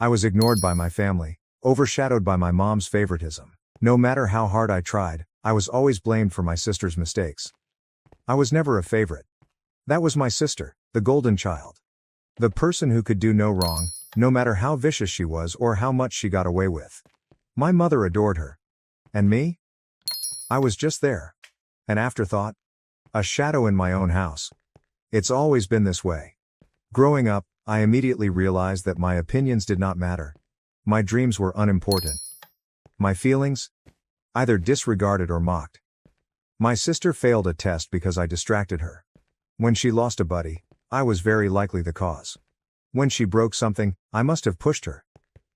I was ignored by my family, overshadowed by my mom's favoritism. No matter how hard I tried, I was always blamed for my sister's mistakes. I was never a favorite. That was my sister, the golden child. The person who could do no wrong, no matter how vicious she was or how much she got away with. My mother adored her. And me? I was just there. An afterthought. A shadow in my own house. It's always been this way. Growing up, I immediately realized that my opinions did not matter. My dreams were unimportant. My feelings? Either disregarded or mocked. My sister failed a test because I distracted her. When she lost a buddy, I was very likely the cause. When she broke something, I must have pushed her.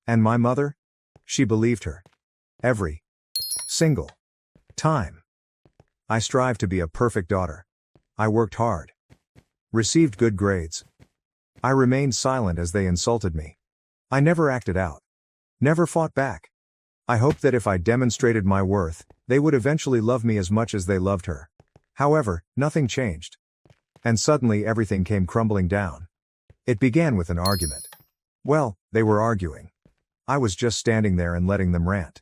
And my mother? She believed her. Every single time. I strived to be a perfect daughter. I worked hard. Received good grades. I remained silent as they insulted me. I never acted out. Never fought back. I hoped that if I demonstrated my worth, they would eventually love me as much as they loved her. However, nothing changed. And suddenly everything came crumbling down. It began with an argument. Well, they were arguing. I was just standing there and letting them rant.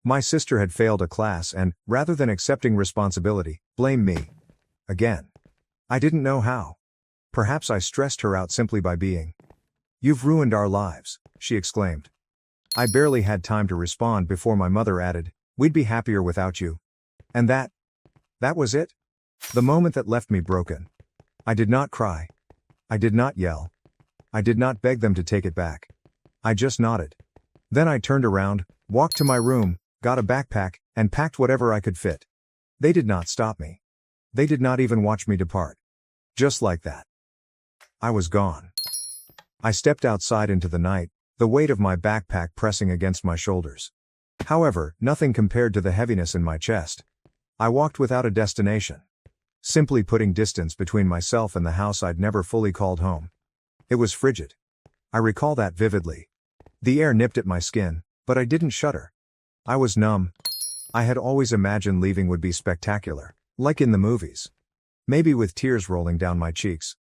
My sister had failed a class and, rather than accepting responsibility, blamed me. Again. I didn't know how. Perhaps I stressed her out simply by being. "You've ruined our lives," she exclaimed. I barely had time to respond before my mother added, "We'd be happier without you." And that was it? The moment that left me broken. I did not cry. I did not yell. I did not beg them to take it back. I just nodded. Then I turned around, walked to my room, got a backpack, and packed whatever I could fit. They did not stop me. They did not even watch me depart. Just like that. I was gone. I stepped outside into the night, the weight of my backpack pressing against my shoulders. However, nothing compared to the heaviness in my chest. I walked without a destination. Simply putting distance between myself and the house I'd never fully called home. It was frigid. I recall that vividly. The air nipped at my skin, but I didn't shudder. I was numb. I had always imagined leaving would be spectacular, like in the movies. Maybe with tears rolling down my cheeks.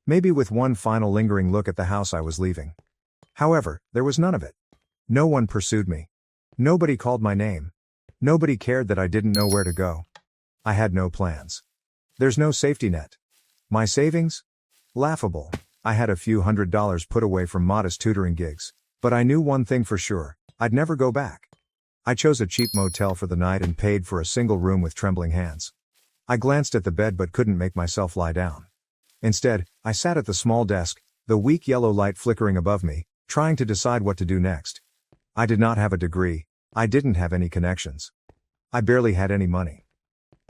Maybe with one final lingering look at the house I was leaving. However, there was none of it. No one pursued me. Nobody called my name. Nobody cared that I didn't know where to go. I had no plans. There's no safety net. My savings? Laughable. I had a few $100s put away from modest tutoring gigs. But I knew one thing for sure, I'd never go back. I chose a cheap motel for the night and paid for a single room with trembling hands. I glanced at the bed but couldn't make myself lie down. Instead, I sat at the small desk, the weak yellow light flickering above me, trying to decide what to do next. I did not have a degree, I didn't have any connections. I barely had any money.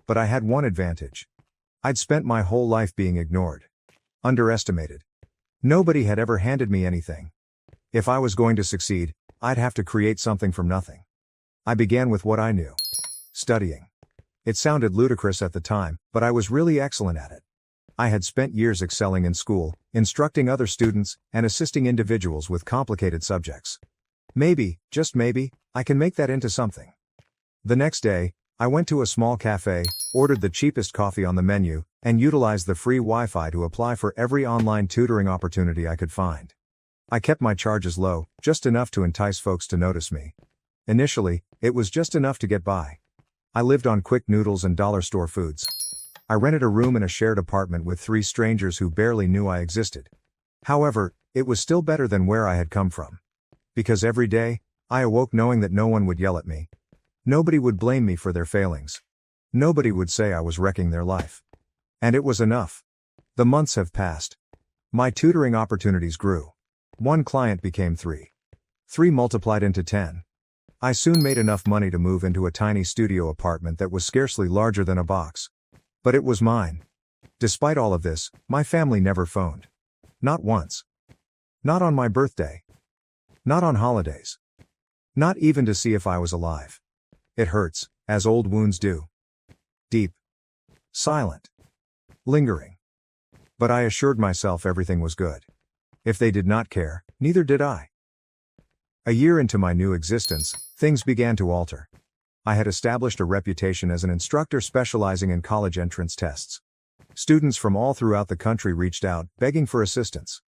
But I had one advantage. I'd spent my whole life being ignored. Underestimated. Nobody had ever handed me anything. If I was going to succeed, I'd have to create something from nothing. I began with what I knew. Studying. It sounded ludicrous at the time, but I was really excellent at it. I had spent years excelling in school, instructing other students, and assisting individuals with complicated subjects. Maybe, just maybe, I can make that into something. The next day, I went to a small cafe, ordered the cheapest coffee on the menu, and utilized the free Wi-Fi to apply for every online tutoring opportunity I could find. I kept my charges low, just enough to entice folks to notice me. Initially, it was just enough to get by. I lived on quick noodles and dollar store foods. I rented a room in a shared apartment with 3 strangers who barely knew I existed. However, it was still better than where I had come from. Because every day, I awoke knowing that no one would yell at me. Nobody would blame me for their failings. Nobody would say I was wrecking their life. And it was enough. The months have passed. My tutoring opportunities grew. 1 client became 3. 3 multiplied into 10. I soon made enough money to move into a tiny studio apartment that was scarcely larger than a box. But it was mine. Despite all of this, my family never phoned. Not once. Not on my birthday. Not on holidays. Not even to see if I was alive. It hurts, as old wounds do. Deep. Silent. Lingering. But I assured myself everything was good. If they did not care, neither did I. A year into my new existence, things began to alter. I had established a reputation as an instructor specializing in college entrance tests. Students from all throughout the country reached out, begging for assistance.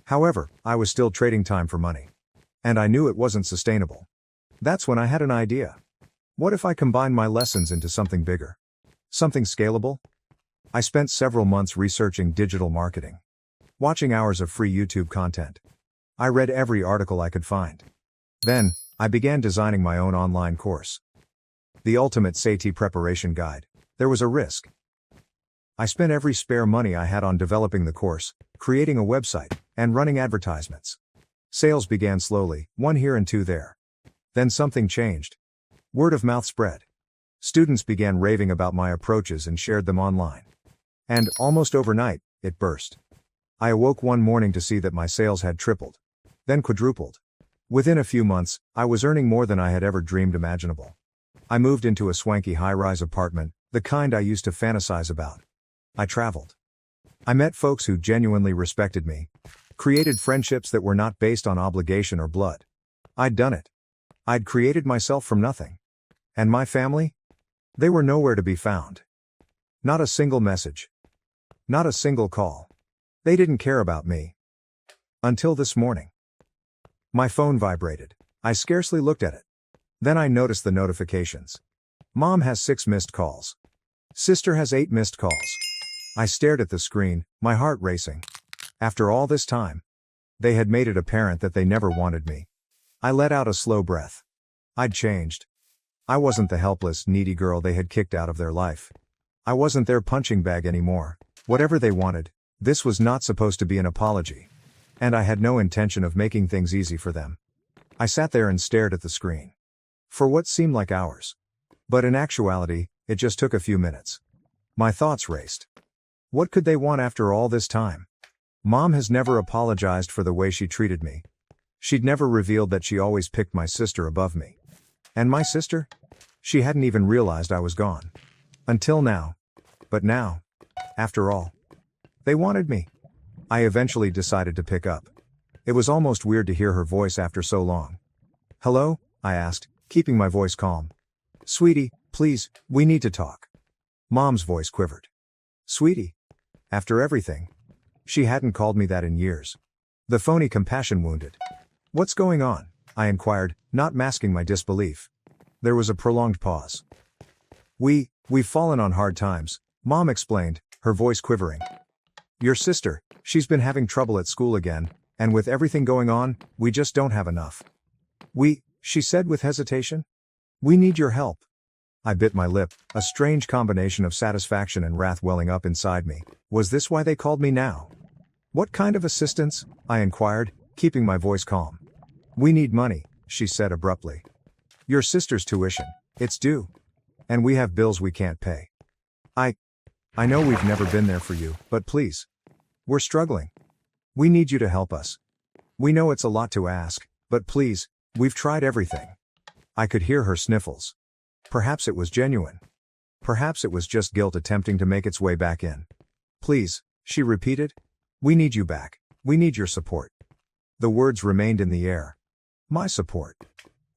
However, I was still trading time for money. And I knew it wasn't sustainable. That's when I had an idea. What if I combined my lessons into something bigger? Something scalable? I spent several months researching digital marketing, watching hours of free YouTube content. I read every article I could find. Then, I began designing my own online course. The ultimate SAT preparation guide. There was a risk. I spent every spare money I had on developing the course, creating a website, and running advertisements. Sales began slowly, one here and two there. Then something changed. Word of mouth spread. Students began raving about my approaches and shared them online. And, almost overnight, it burst. I awoke one morning to see that my sales had tripled. Then quadrupled. Within a few months, I was earning more than I had ever dreamed imaginable. I moved into a swanky high-rise apartment, the kind I used to fantasize about. I traveled. I met folks who genuinely respected me, created friendships that were not based on obligation or blood. I'd done it. I'd created myself from nothing. And my family? They were nowhere to be found. Not a single message. Not a single call. They didn't care about me. Until this morning. My phone vibrated. I scarcely looked at it. Then I noticed the notifications. Mom has 6 missed calls. Sister has 8 missed calls. I stared at the screen, my heart racing. After all this time, they had made it apparent that they never wanted me. I let out a slow breath. I'd changed. I wasn't the helpless, needy girl they had kicked out of their life. I wasn't their punching bag anymore. Whatever they wanted, this was not supposed to be an apology. And I had no intention of making things easy for them. I sat there and stared at the screen. For what seemed like hours. But in actuality, it just took a few minutes. My thoughts raced. What could they want after all this time? Mom has never apologized for the way she treated me. She'd never revealed that she always picked my sister above me. And my sister? She hadn't even realized I was gone. Until now. But now, after all, they wanted me. I eventually decided to pick up. It was almost weird to hear her voice after so long. "Hello?" I asked, keeping my voice calm. "Sweetie, please, we need to talk." Mom's voice quivered. "Sweetie? After everything?" She hadn't called me that in years. The phony compassion wounded. "What's going on?" I inquired, not masking my disbelief. There was a prolonged pause. We've fallen on hard times," Mom explained, her voice quivering. "Your sister, she's been having trouble at school again, and with everything going on, we just don't have enough." She said with hesitation. "We need your help." I bit my lip, a strange combination of satisfaction and wrath welling up inside me. Was this why they called me now? "What kind of assistance?" I inquired, keeping my voice calm. "We need money," she said abruptly. "Your sister's tuition. It's due. And we have bills we can't pay. I know we've never been there for you, but please. We're struggling. We need you to help us. We know it's a lot to ask, but please, we've tried everything." I could hear her sniffles. Perhaps it was genuine. Perhaps it was just guilt attempting to make its way back in. "Please," she repeated. "We need you back. We need your support." The words remained in the air. My support.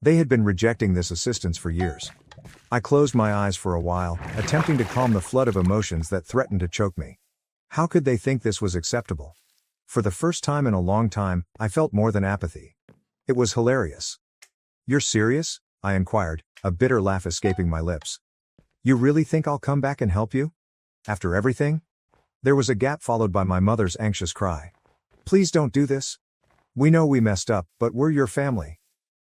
They had been rejecting this assistance for years. I closed my eyes for a while, attempting to calm the flood of emotions that threatened to choke me. How could they think this was acceptable? For the first time in a long time, I felt more than apathy. It was hilarious. "You're serious?" I inquired, a bitter laugh escaping my lips. "You really think I'll come back and help you? After everything?" There was a gap followed by my mother's anxious cry. "Please don't do this. We know we messed up, but we're your family.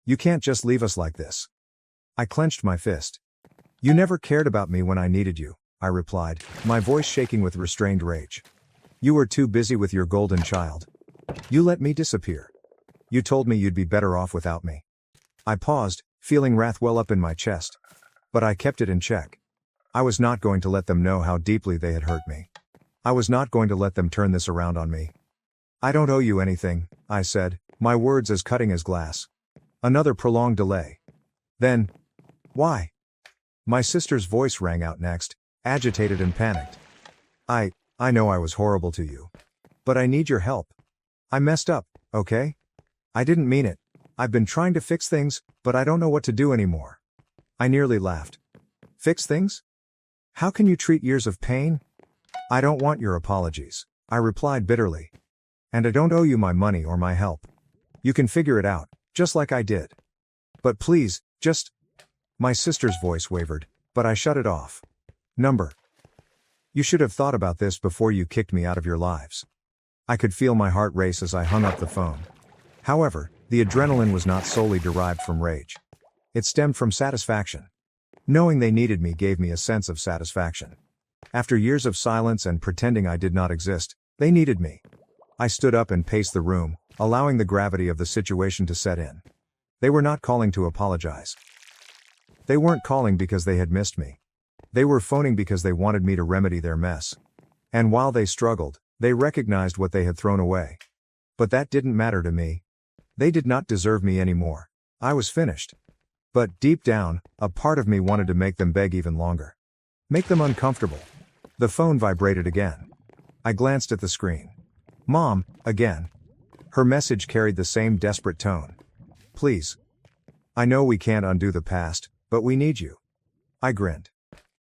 You can't just leave us like this." I clenched my fist. "You never cared about me when I needed you," I replied, my voice shaking with restrained rage. "You were too busy with your golden child. You let me disappear. You told me you'd be better off without me." I paused, feeling wrath well up in my chest. But I kept it in check. I was not going to let them know how deeply they had hurt me. I was not going to let them turn this around on me. "I don't owe you anything," I said, my words as cutting as glass. Another prolonged delay. Then, "Why?" My sister's voice rang out next, agitated and panicked. I know I was horrible to you. But I need your help. I messed up, okay? I didn't mean it. I've been trying to fix things, but I don't know what to do anymore." I nearly laughed. "Fix things? How can you treat years of pain?" "I don't want your apologies," I replied bitterly. "And I don't owe you my money or my help. You can figure it out, Just like I did. But please, just. My sister's voice wavered, but I shut it off. Number. You should have thought about this before you kicked me out of your lives. I could feel my heart race as I hung up the phone. However, the adrenaline was not solely derived from rage. It stemmed from satisfaction. Knowing they needed me gave me a sense of satisfaction. After years of silence and pretending I did not exist, they needed me. I stood up and paced the room, allowing the gravity of the situation to set in. They were not calling to apologize. They weren't calling because they had missed me. They were phoning because they wanted me to remedy their mess. And while they struggled, they recognized what they had thrown away. But that didn't matter to me. They did not deserve me anymore. I was finished. But deep down, a part of me wanted to make them beg even longer. Make them uncomfortable. The phone vibrated again. I glanced at the screen. Mom, again. Her message carried the same desperate tone. Please. I know we can't undo the past, but we need you. I grinned.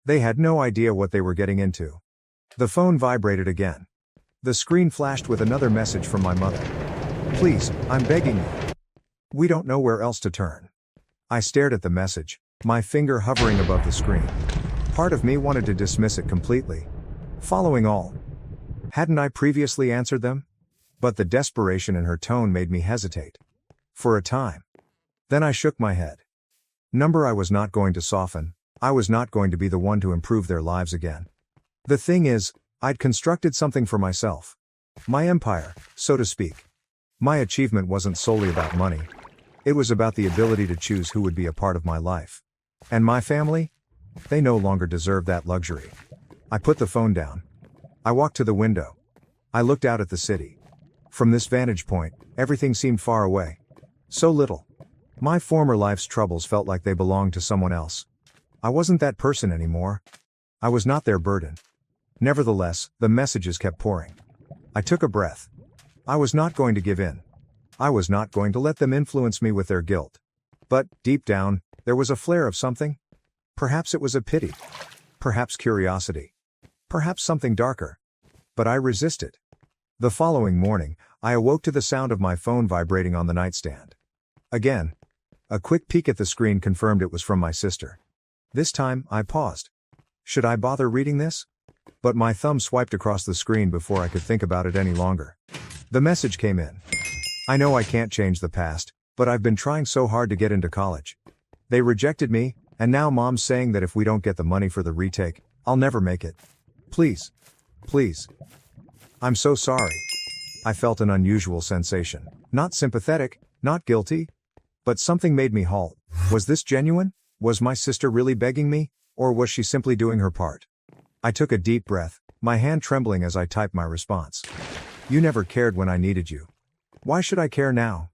They had no idea what they were getting into. The phone vibrated again. The screen flashed with another message from my mother. Please, I'm begging you. We don't know where else to turn. I stared at the message, my finger hovering above the screen. Part of me wanted to dismiss it completely. Following all. Hadn't I previously answered them? But the desperation in her tone made me hesitate. For a time. Then I shook my head. Number, I was not going to soften. I was not going to be the one to improve their lives again. The thing is, I'd constructed something for myself. My empire, so to speak. My achievement wasn't solely about money. It was about the ability to choose who would be a part of my life. And my family? They no longer deserve that luxury. I put the phone down. I walked to the window. I looked out at the city. From this vantage point, everything seemed far away. So little. My former life's troubles felt like they belonged to someone else. I wasn't that person anymore. I was not their burden. Nevertheless, the messages kept pouring. I took a breath. I was not going to give in. I was not going to let them influence me with their guilt. But, deep down, there was a flare of something. Perhaps it was a pity. Perhaps curiosity. Perhaps something darker. But I resisted. The following morning, I awoke to the sound of my phone vibrating on the nightstand. Again. A quick peek at the screen confirmed it was from my sister. This time, I paused. Should I bother reading this? But my thumb swiped across the screen before I could think about it any longer. The message came in. I know I can't change the past, but I've been trying so hard to get into college. They rejected me, and now Mom's saying that if we don't get the money for the retake, I'll never make it. Please. Please. I'm so sorry. I felt an unusual sensation. Not sympathetic, not guilty. But something made me halt. Was this genuine? Was my sister really begging me? Or was she simply doing her part? I took a deep breath, my hand trembling as I typed my response. You never cared when I needed you. Why should I care now?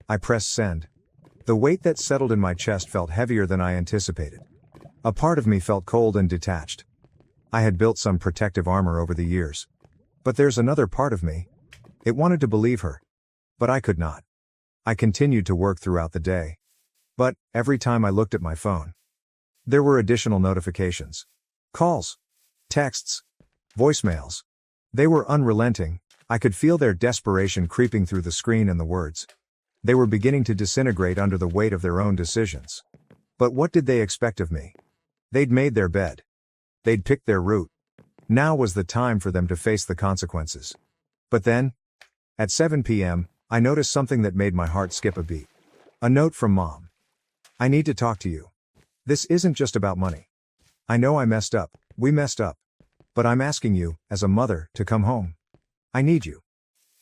I pressed send. The weight that settled in my chest felt heavier than I anticipated. A part of me felt cold and detached. I had built some protective armor over the years. But there's another part of me. It wanted to believe her. But I could not. I continued to work throughout the day. But, every time I looked at my phone, there were additional notifications. Calls. Texts. Voicemails. They were unrelenting. I could feel their desperation creeping through the screen and the words. They were beginning to disintegrate under the weight of their own decisions. But what did they expect of me? They'd made their bed. They'd picked their route. Now was the time for them to face the consequences. But then, at 7 p.m., I noticed something that made my heart skip a beat. A note from Mom. I need to talk to you. This isn't just about money. I know I messed up, we messed up. But I'm asking you, as a mother, to come home. I need you.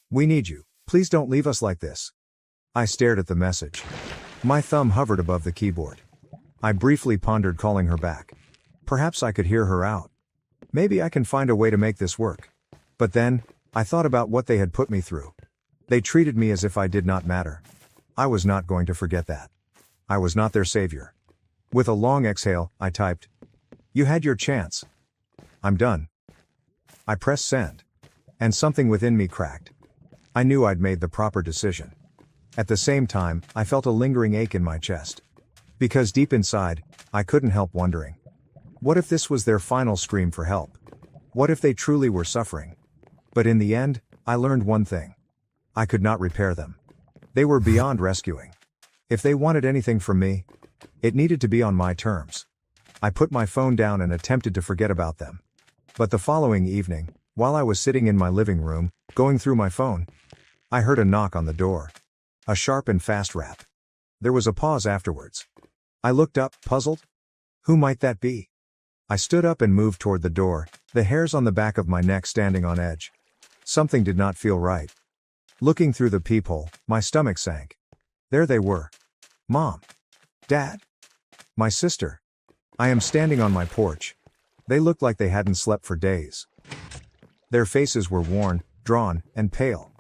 We need you. Please don't leave us like this. I stared at the message. My thumb hovered above the keyboard. I briefly pondered calling her back. Perhaps I could hear her out. Maybe I can find a way to make this work. But then, I thought about what they had put me through. They treated me as if I did not matter. I was not going to forget that. I was not their savior. With a long exhale, I typed. You had your chance. I'm done. I pressed send. And something within me cracked. I knew I'd made the proper decision. At the same time, I felt a lingering ache in my chest. Because deep inside, I couldn't help wondering. What if this was their final scream for help? What if they truly were suffering? But in the end, I learned one thing. I could not repair them. They were beyond rescuing. If they wanted anything from me, it needed to be on my terms. I put my phone down and attempted to forget about them. But the following evening, while I was sitting in my living room, going through my phone, I heard a knock on the door. A sharp and fast rap. There was a pause afterwards. I looked up, puzzled. Who might that be? I stood up and moved toward the door, the hairs on the back of my neck standing on edge. Something did not feel right. Looking through the peephole, my stomach sank. There they were. Mom. Dad. My sister. I am standing on my porch. They looked like they hadn't slept for days. Their faces were worn, drawn, and pale.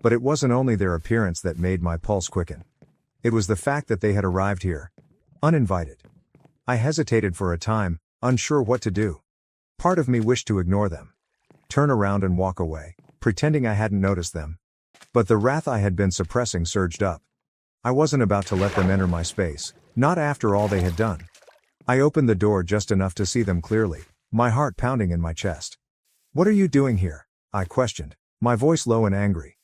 But it wasn't only their appearance that made my pulse quicken. It was the fact that they had arrived here, uninvited. I hesitated for a time, unsure what to do. Part of me wished to ignore them, turn around and walk away, pretending I hadn't noticed them. But the wrath I had been suppressing surged up. I wasn't about to let them enter my space, not after all they had done. I opened the door just enough to see them clearly, my heart pounding in my chest. "What are you doing here?" I questioned, my voice low and angry.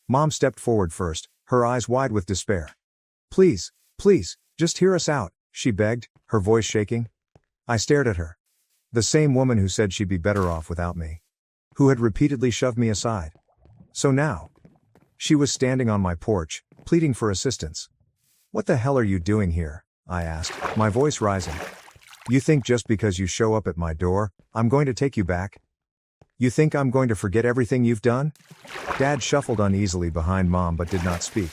Mom stepped forward first, her eyes wide with despair. Please, just hear us out," she begged, her voice shaking. I stared at her. The same woman who said she'd be better off without me. Who had repeatedly shoved me aside. So now, she was standing on my porch, pleading for assistance. "What the hell are you doing here?" I asked, my voice rising. "You think just because you show up at my door, I'm going to take you back? You think I'm going to forget everything you've done?" Dad shuffled uneasily behind Mom but did not speak.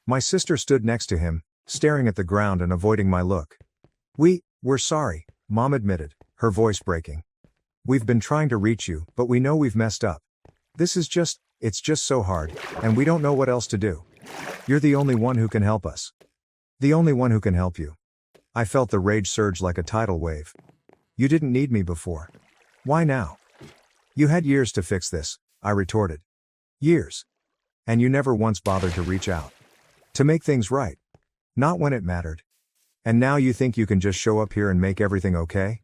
My sister stood next to him, staring at the ground and avoiding my look. We're sorry," Mom admitted, her voice breaking. "We've been trying to reach you, but we know we've messed up. It's just so hard, and we don't know what else to do. You're the only one who can help us. The only one who can help you." I felt the rage surge like a tidal wave. "You didn't need me before. Why now?" "You had years to fix this," I retorted. "Years. And you never once bothered to reach out. To make things right. Not when it mattered. And now you think you can just show up here and make everything okay?"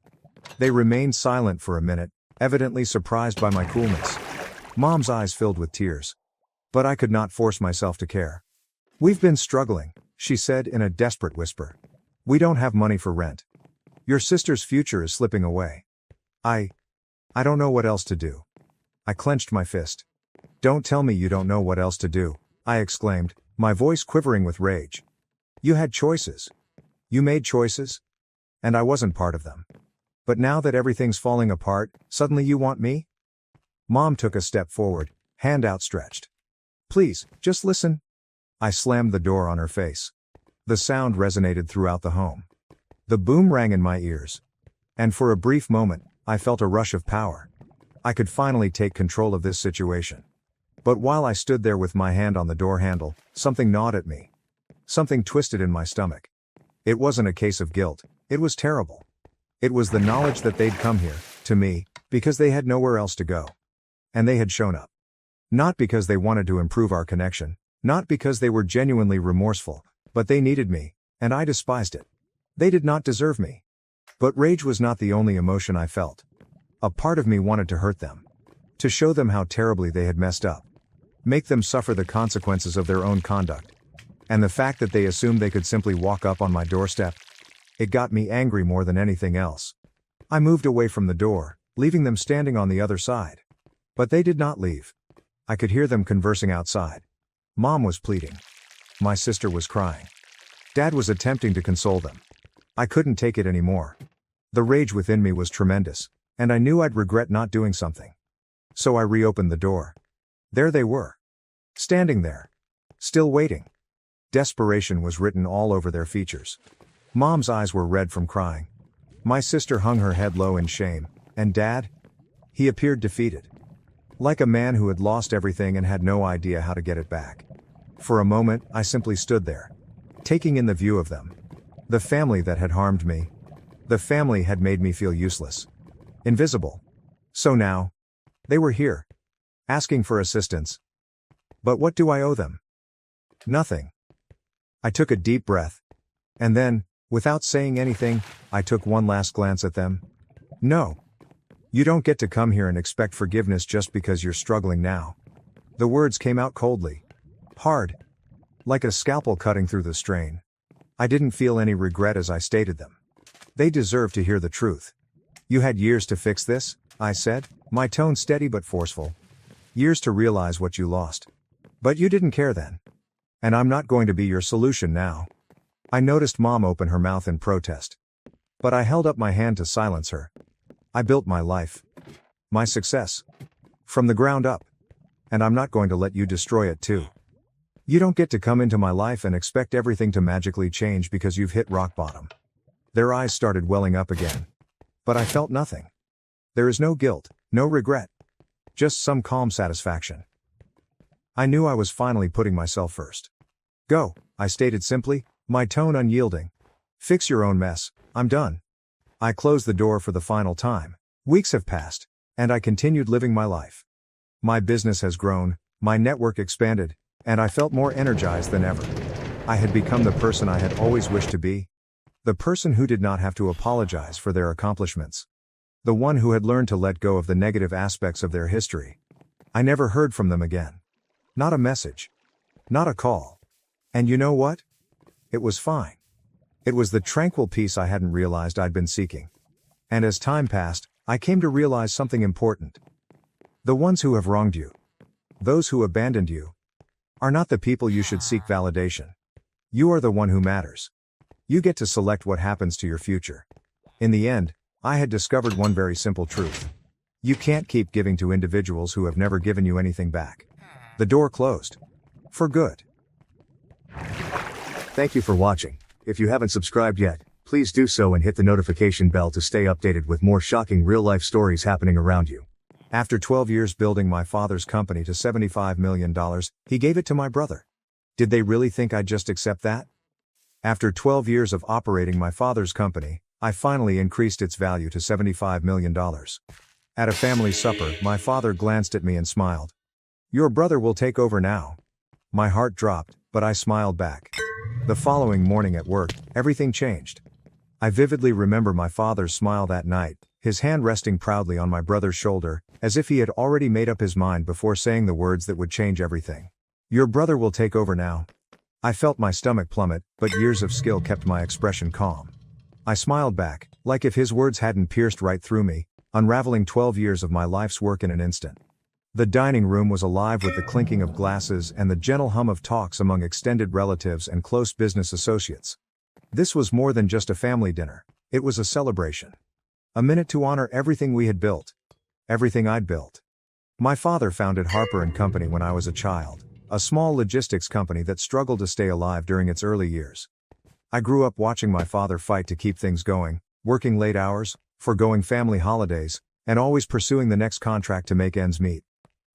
They remained silent for a minute, evidently surprised by my coolness. Mom's eyes filled with tears. But I could not force myself to care. "We've been struggling," she said in a desperate whisper. "We don't have money for rent. Your sister's future is slipping away. I don't know what else to do." I clenched my fist. "Don't tell me you don't know what else to do," I exclaimed, my voice quivering with rage. "You had choices. You made choices. And I wasn't part of them. But now that everything's falling apart, suddenly you want me?" Mom took a step forward, hand outstretched. "Please, just listen." I slammed the door on her face. The sound resonated throughout the home. The boom rang in my ears. And for a brief moment, I felt a rush of power. I could finally take control of this situation. But while I stood there with my hand on the door handle, something gnawed at me. Something twisted in my stomach. It wasn't a case of guilt, it was terrible. It was the knowledge that they'd come here, to me, because they had nowhere else to go. And they had shown up. Not because they wanted to improve our connection, not because they were genuinely remorseful, but they needed me, and I despised it. They did not deserve me. But rage was not the only emotion I felt. A part of me wanted to hurt them. To show them how terribly they had messed up. Make them suffer the consequences of their own conduct. And the fact that they assumed they could simply walk up on my doorstep. It got me angry more than anything else. I moved away from the door, leaving them standing on the other side. But they did not leave. I could hear them conversing outside. Mom was pleading. My sister was crying. Dad was attempting to console them. I couldn't take it anymore. The rage within me was tremendous, and I knew I'd regret not doing something. So I reopened the door. There they were. Standing there. Still waiting. Desperation was written all over their features. Mom's eyes were red from crying. My sister hung her head low in shame, and Dad? He appeared defeated. Like a man who had lost everything and had no idea how to get it back. For a moment, I simply stood there, taking in the view of them. The family that had harmed me. The family had made me feel useless. Invisible. So now, they were here. Asking for assistance. But what do I owe them? Nothing. I took a deep breath. And then, without saying anything, I took one last glance at them. No. You don't get to come here and expect forgiveness just because you're struggling now. The words came out coldly. Hard. Like a scalpel cutting through the strain. I didn't feel any regret as I stated them. They deserved to hear the truth. You had years to fix this, I said, my tone steady but forceful. Years to realize what you lost. But you didn't care then. And I'm not going to be your solution now. I noticed Mom open her mouth in protest. But I held up my hand to silence her. I built my life. My success. From the ground up. And I'm not going to let you destroy it too. You don't get to come into my life and expect everything to magically change because you've hit rock bottom. Their eyes started welling up again. But I felt nothing. There is no guilt, no regret. Just some calm satisfaction. I knew I was finally putting myself first. Go, I stated simply, my tone unyielding. Fix your own mess, I'm done. I closed the door for the final time. Weeks have passed, and I continued living my life. My business has grown, my network expanded, and I felt more energized than ever. I had become the person I had always wished to be. The person who did not have to apologize for their accomplishments. The one who had learned to let go of the negative aspects of their history. I never heard from them again. Not a message. Not a call. And you know what? It was fine. It was the tranquil peace I hadn't realized I'd been seeking. And as time passed, I came to realize something important. The ones who have wronged you, those who abandoned you, are not the people you should seek validation. You are the one who matters. You get to select what happens to your future. In the end, I had discovered one very simple truth. You can't keep giving to individuals who have never given you anything back. The door closed. For good. Thank you for watching. If you haven't subscribed yet, please do so and hit the notification bell to stay updated with more shocking real-life stories happening around you. After 12 years building my father's company to $75 million, he gave it to my brother. Did they really think I'd just accept that? After 12 years of operating my father's company, I finally increased its value to $75 million. At a family supper, my father glanced at me and smiled. Your brother will take over now. My heart dropped, but I smiled back. The following morning at work, everything changed. I vividly remember my father's smile that night, his hand resting proudly on my brother's shoulder, as if he had already made up his mind before saying the words that would change everything. Your brother will take over now. I felt my stomach plummet, but years of skill kept my expression calm. I smiled back, like if his words hadn't pierced right through me, unraveling 12 years of my life's work in an instant. The dining room was alive with the clinking of glasses and the gentle hum of talks among extended relatives and close business associates. This was more than just a family dinner. It was a celebration. A minute to honor everything we had built. Everything I'd built. My father founded Harper & Company when I was a child, a small logistics company that struggled to stay alive during its early years. I grew up watching my father fight to keep things going, working late hours, forgoing family holidays, and always pursuing the next contract to make ends meet.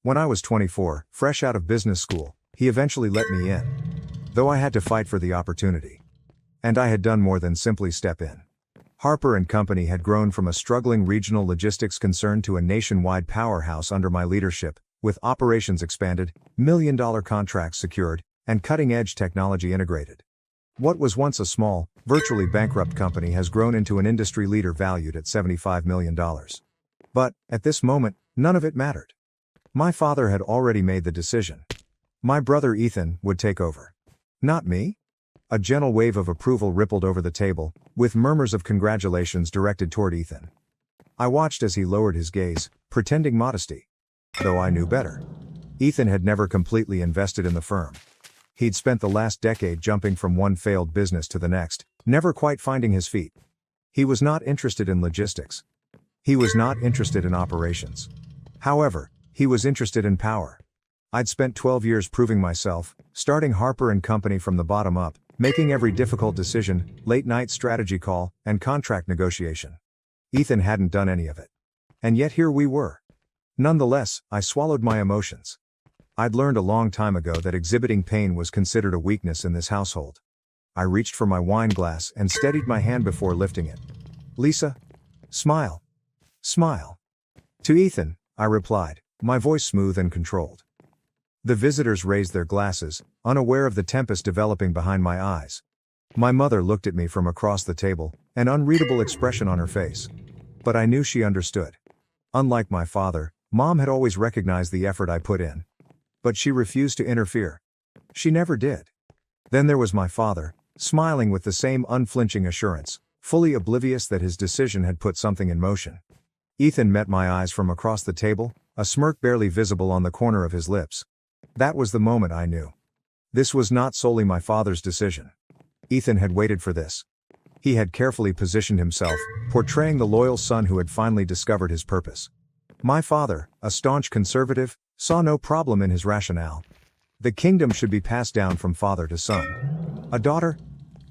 When I was 24, fresh out of business school, he eventually let me in. Though I had to fight for the opportunity. And I had done more than simply step in. Harper & Company had grown from a struggling regional logistics concern to a nationwide powerhouse under my leadership, with operations expanded, million-dollar contracts secured, and cutting-edge technology integrated. What was once a small, virtually bankrupt company has grown into an industry leader valued at $75 million. But, at this moment, none of it mattered. My father had already made the decision. My brother Ethan would take over. Not me? A gentle wave of approval rippled over the table, with murmurs of congratulations directed toward Ethan. I watched as he lowered his gaze, pretending modesty. Though I knew better. Ethan had never completely invested in the firm. He'd spent the last decade jumping from one failed business to the next, never quite finding his feet. He was not interested in logistics. He was not interested in operations. However, he was interested in power. I'd spent 12 years proving myself, starting Harper & Company from the bottom up, making every difficult decision, late-night strategy call, and contract negotiation. Ethan hadn't done any of it. And yet here we were. Nonetheless, I swallowed my emotions. I'd learned a long time ago that exhibiting pain was considered a weakness in this household. I reached for my wine glass and steadied my hand before lifting it. Lisa? Smile. Smile. To Ethan, I replied, my voice smooth and controlled. The visitors raised their glasses, unaware of the tempest developing behind my eyes. My mother looked at me from across the table, an unreadable expression on her face. But I knew she understood. Unlike my father, Mom had always recognized the effort I put in. But she refused to interfere. She never did. Then there was my father, smiling with the same unflinching assurance, fully oblivious that his decision had put something in motion. Ethan met my eyes from across the table, a smirk barely visible on the corner of his lips. That was the moment I knew. This was not solely my father's decision. Ethan had waited for this. He had carefully positioned himself, portraying the loyal son who had finally discovered his purpose. My father, a staunch conservative, saw no problem in his rationale. The kingdom should be passed down from father to son.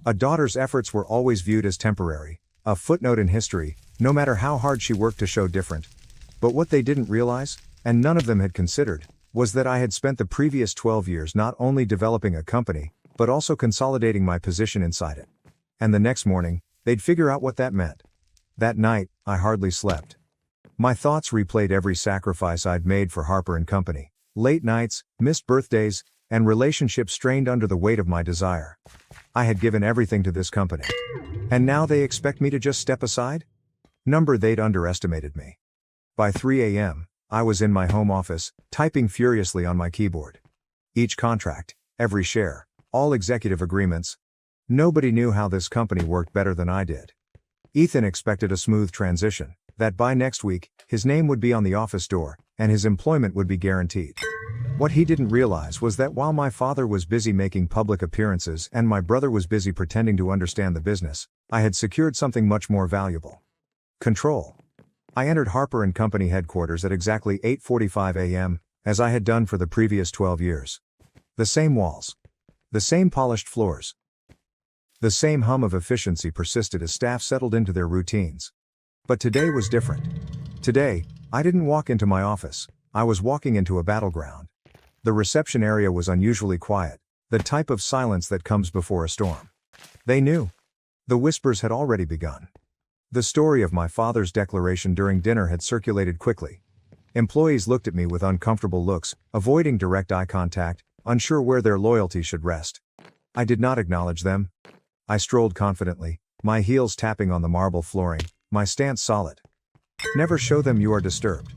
A daughter's efforts were always viewed as temporary, a footnote in history, no matter how hard she worked to show different. But what they didn't realize, and none of them had considered, was that I had spent the previous 12 years not only developing a company, but also consolidating my position inside it. And the next morning, they'd figure out what that meant. That night, I hardly slept. My thoughts replayed every sacrifice I'd made for Harper & Company. Late nights, missed birthdays, and relationships strained under the weight of my desire. I had given everything to this company. And now they expect me to just step aside? They'd underestimated me. By 3 a.m., I was in my home office, typing furiously on my keyboard. Each contract, every share, all executive agreements. Nobody knew how this company worked better than I did. Ethan expected a smooth transition, that by next week, his name would be on the office door, and his employment would be guaranteed. What he didn't realize was that while my father was busy making public appearances and my brother was busy pretending to understand the business, I had secured something much more valuable. Control. I entered Harper & Company headquarters at exactly 8:45 a.m., as I had done for the previous 12 years. The same walls. The same polished floors. The same hum of efficiency persisted as staff settled into their routines. But today was different. Today, I didn't walk into my office, I was walking into a battleground. The reception area was unusually quiet, the type of silence that comes before a storm. They knew. The whispers had already begun. The story of my father's declaration during dinner had circulated quickly. Employees looked at me with uncomfortable looks, avoiding direct eye contact, unsure where their loyalty should rest. I did not acknowledge them. I strolled confidently, my heels tapping on the marble flooring, my stance solid. Never show them you are disturbed.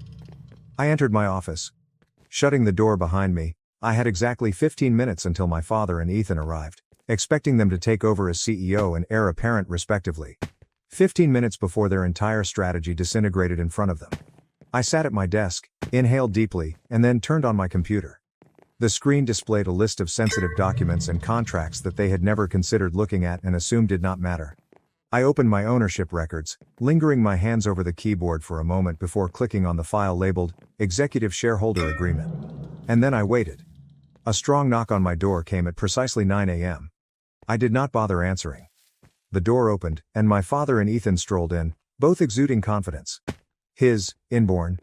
I entered my office. Shutting the door behind me, I had exactly 15 minutes until my father and Ethan arrived, expecting them to take over as CEO and heir apparent respectively. 15 minutes before their entire strategy disintegrated in front of them. I sat at my desk, inhaled deeply, and then turned on my computer. The screen displayed a list of sensitive documents and contracts that they had never considered looking at and assumed did not matter. I opened my ownership records, lingering my hands over the keyboard for a moment before clicking on the file labeled, Executive Shareholder Agreement. And then I waited. A strong knock on my door came at precisely 9 a.m. I did not bother answering. The door opened, and my father and Ethan strolled in, both exuding confidence. His, inborn.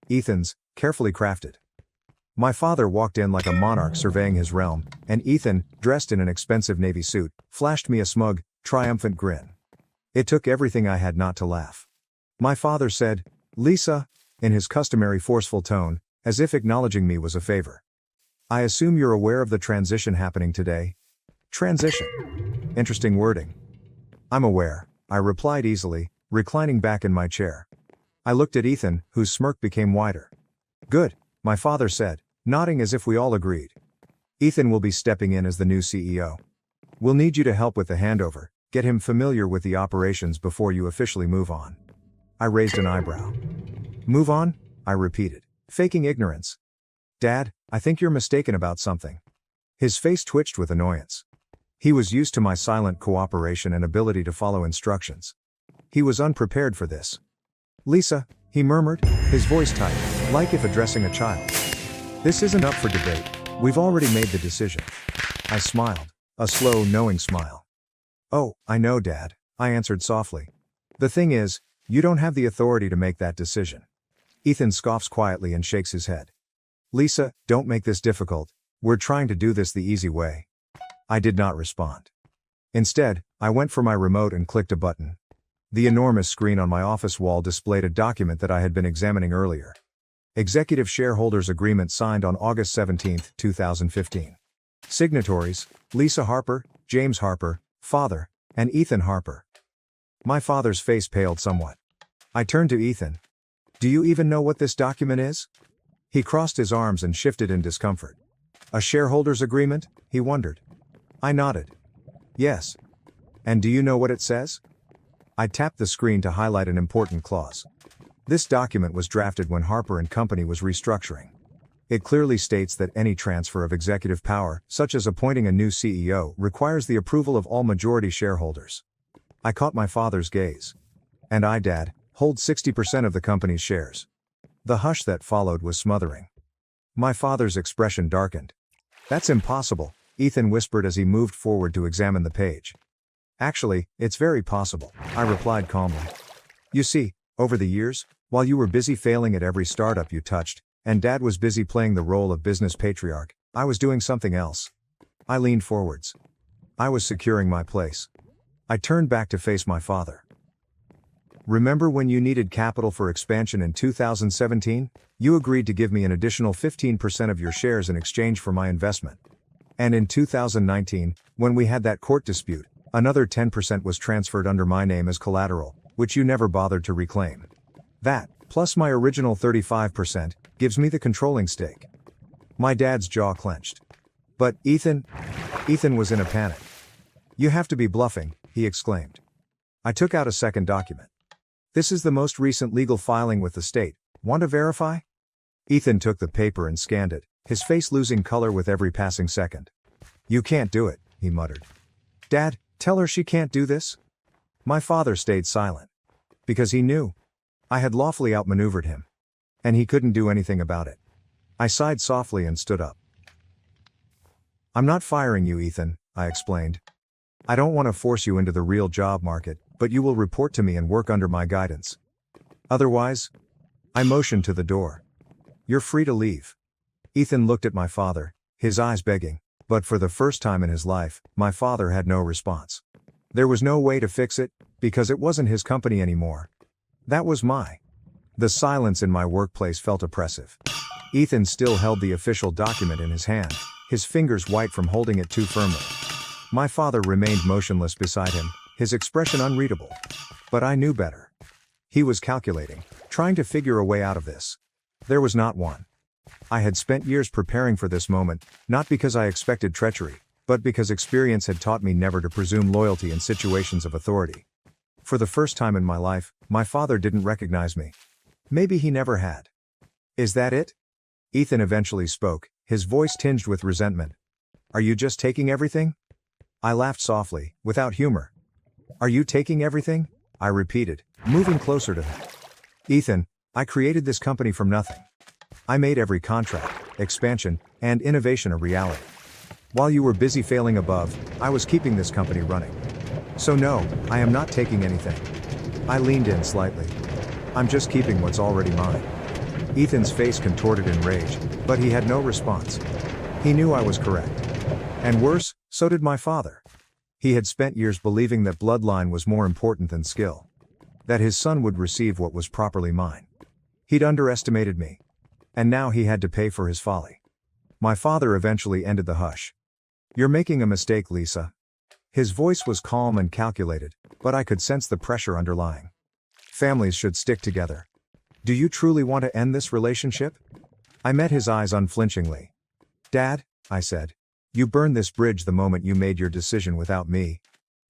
Ethan's, carefully crafted. My father walked in like a monarch surveying his realm, and Ethan, dressed in an expensive navy suit, flashed me a smug, triumphant grin. It took everything I had not to laugh. My father said, "Lisa," in his customary forceful tone, as if acknowledging me was a favor. "I assume you're aware of the transition happening today?" Transition. Interesting wording. "I'm aware," I replied easily, reclining back in my chair. I looked at Ethan, whose smirk became wider. "Good," my father said, nodding as if we all agreed. "Ethan will be stepping in as the new CEO. We'll need you to help with the handover, get him familiar with the operations before you officially move on." I raised an eyebrow. "Move on?" I repeated, faking ignorance. "Dad, I think you're mistaken about something." His face twitched with annoyance. He was used to my silent cooperation and ability to follow instructions. He was unprepared for this. "Lisa," he murmured, his voice tight, like if addressing a child. "This isn't up for debate. We've already made the decision." I smiled, a slow, knowing smile. "Oh, I know, Dad," I answered softly. "The thing is, you don't have the authority to make that decision." Ethan scoffs quietly and shakes his head. "Lisa, don't make this difficult. We're trying to do this the easy way." I did not respond. Instead, I went for my remote and clicked a button. The enormous screen on my office wall displayed a document that I had been examining earlier. Executive Shareholders Agreement signed on August 17, 2015. Signatories, Lisa Harper, James Harper, father, and Ethan Harper. My father's face paled somewhat. I turned to Ethan. "Do you even know what this document is?" He crossed his arms and shifted in discomfort. "A shareholders agreement?" he wondered. I nodded. Yes. And do you know what it says? I tapped the screen to highlight an important clause. This document was drafted when Harper & Company was restructuring. It clearly states that any transfer of executive power, such as appointing a new CEO, requires the approval of all majority shareholders. I caught my father's gaze. And I, Dad, hold 60% of the company's shares. The hush that followed was smothering. My father's expression darkened. That's impossible, Ethan whispered as he moved forward to examine the page. Actually, it's very possible, I replied calmly. You see, over the years, while you were busy failing at every startup you touched, and Dad was busy playing the role of business patriarch, I was doing something else. I leaned forwards. I was securing my place. I turned back to face my father. Remember when you needed capital for expansion in 2017? You agreed to give me an additional 15% of your shares in exchange for my investment. And in 2019, when we had that court dispute, another 10% was transferred under my name as collateral, which you never bothered to reclaim. That, plus my original 35%, gives me the controlling stake. My dad's jaw clenched. But Ethan was in a panic. You have to be bluffing, he exclaimed. I took out a second document. This is the most recent legal filing with the state. Want to verify? Ethan took the paper and scanned it, his face losing color with every passing second. You can't do it, he muttered. Dad, tell her she can't do this? My father stayed silent. Because he knew. I had lawfully outmaneuvered him. And he couldn't do anything about it. I sighed softly and stood up. I'm not firing you, Ethan, I explained. I don't want to force you into the real job market, but you will report to me and work under my guidance. Otherwise, I motioned to the door. You're free to leave. Ethan looked at my father, his eyes begging, but for the first time in his life, my father had no response. There was no way to fix it, because it wasn't his company anymore. That was mine. The silence in my workplace felt oppressive. Ethan still held the official document in his hand, his fingers white from holding it too firmly. My father remained motionless beside him, his expression unreadable. But I knew better. He was calculating, trying to figure a way out of this. There was not one. I had spent years preparing for this moment, not because I expected treachery, but because experience had taught me never to presume loyalty in situations of authority. For the first time in my life, my father didn't recognize me. Maybe he never had. Is that it? Ethan eventually spoke, his voice tinged with resentment. Are you just taking everything? I laughed softly, without humor. Are you taking everything? I repeated, moving closer to him. Ethan, I created this company from nothing. I made every contract, expansion, and innovation a reality. While you were busy failing above, I was keeping this company running. So no, I am not taking anything. I leaned in slightly. I'm just keeping what's already mine. Ethan's face contorted in rage, but he had no response. He knew I was correct. And worse, so did my father. He had spent years believing that bloodline was more important than skill. That his son would receive what was properly mine. He'd underestimated me. And now he had to pay for his folly. My father eventually ended the hush. You're making a mistake, Lisa. His voice was calm and calculated, but I could sense the pressure underlying. Families should stick together. Do you truly want to end this relationship? I met his eyes unflinchingly. Dad, I said, you burned this bridge the moment you made your decision without me.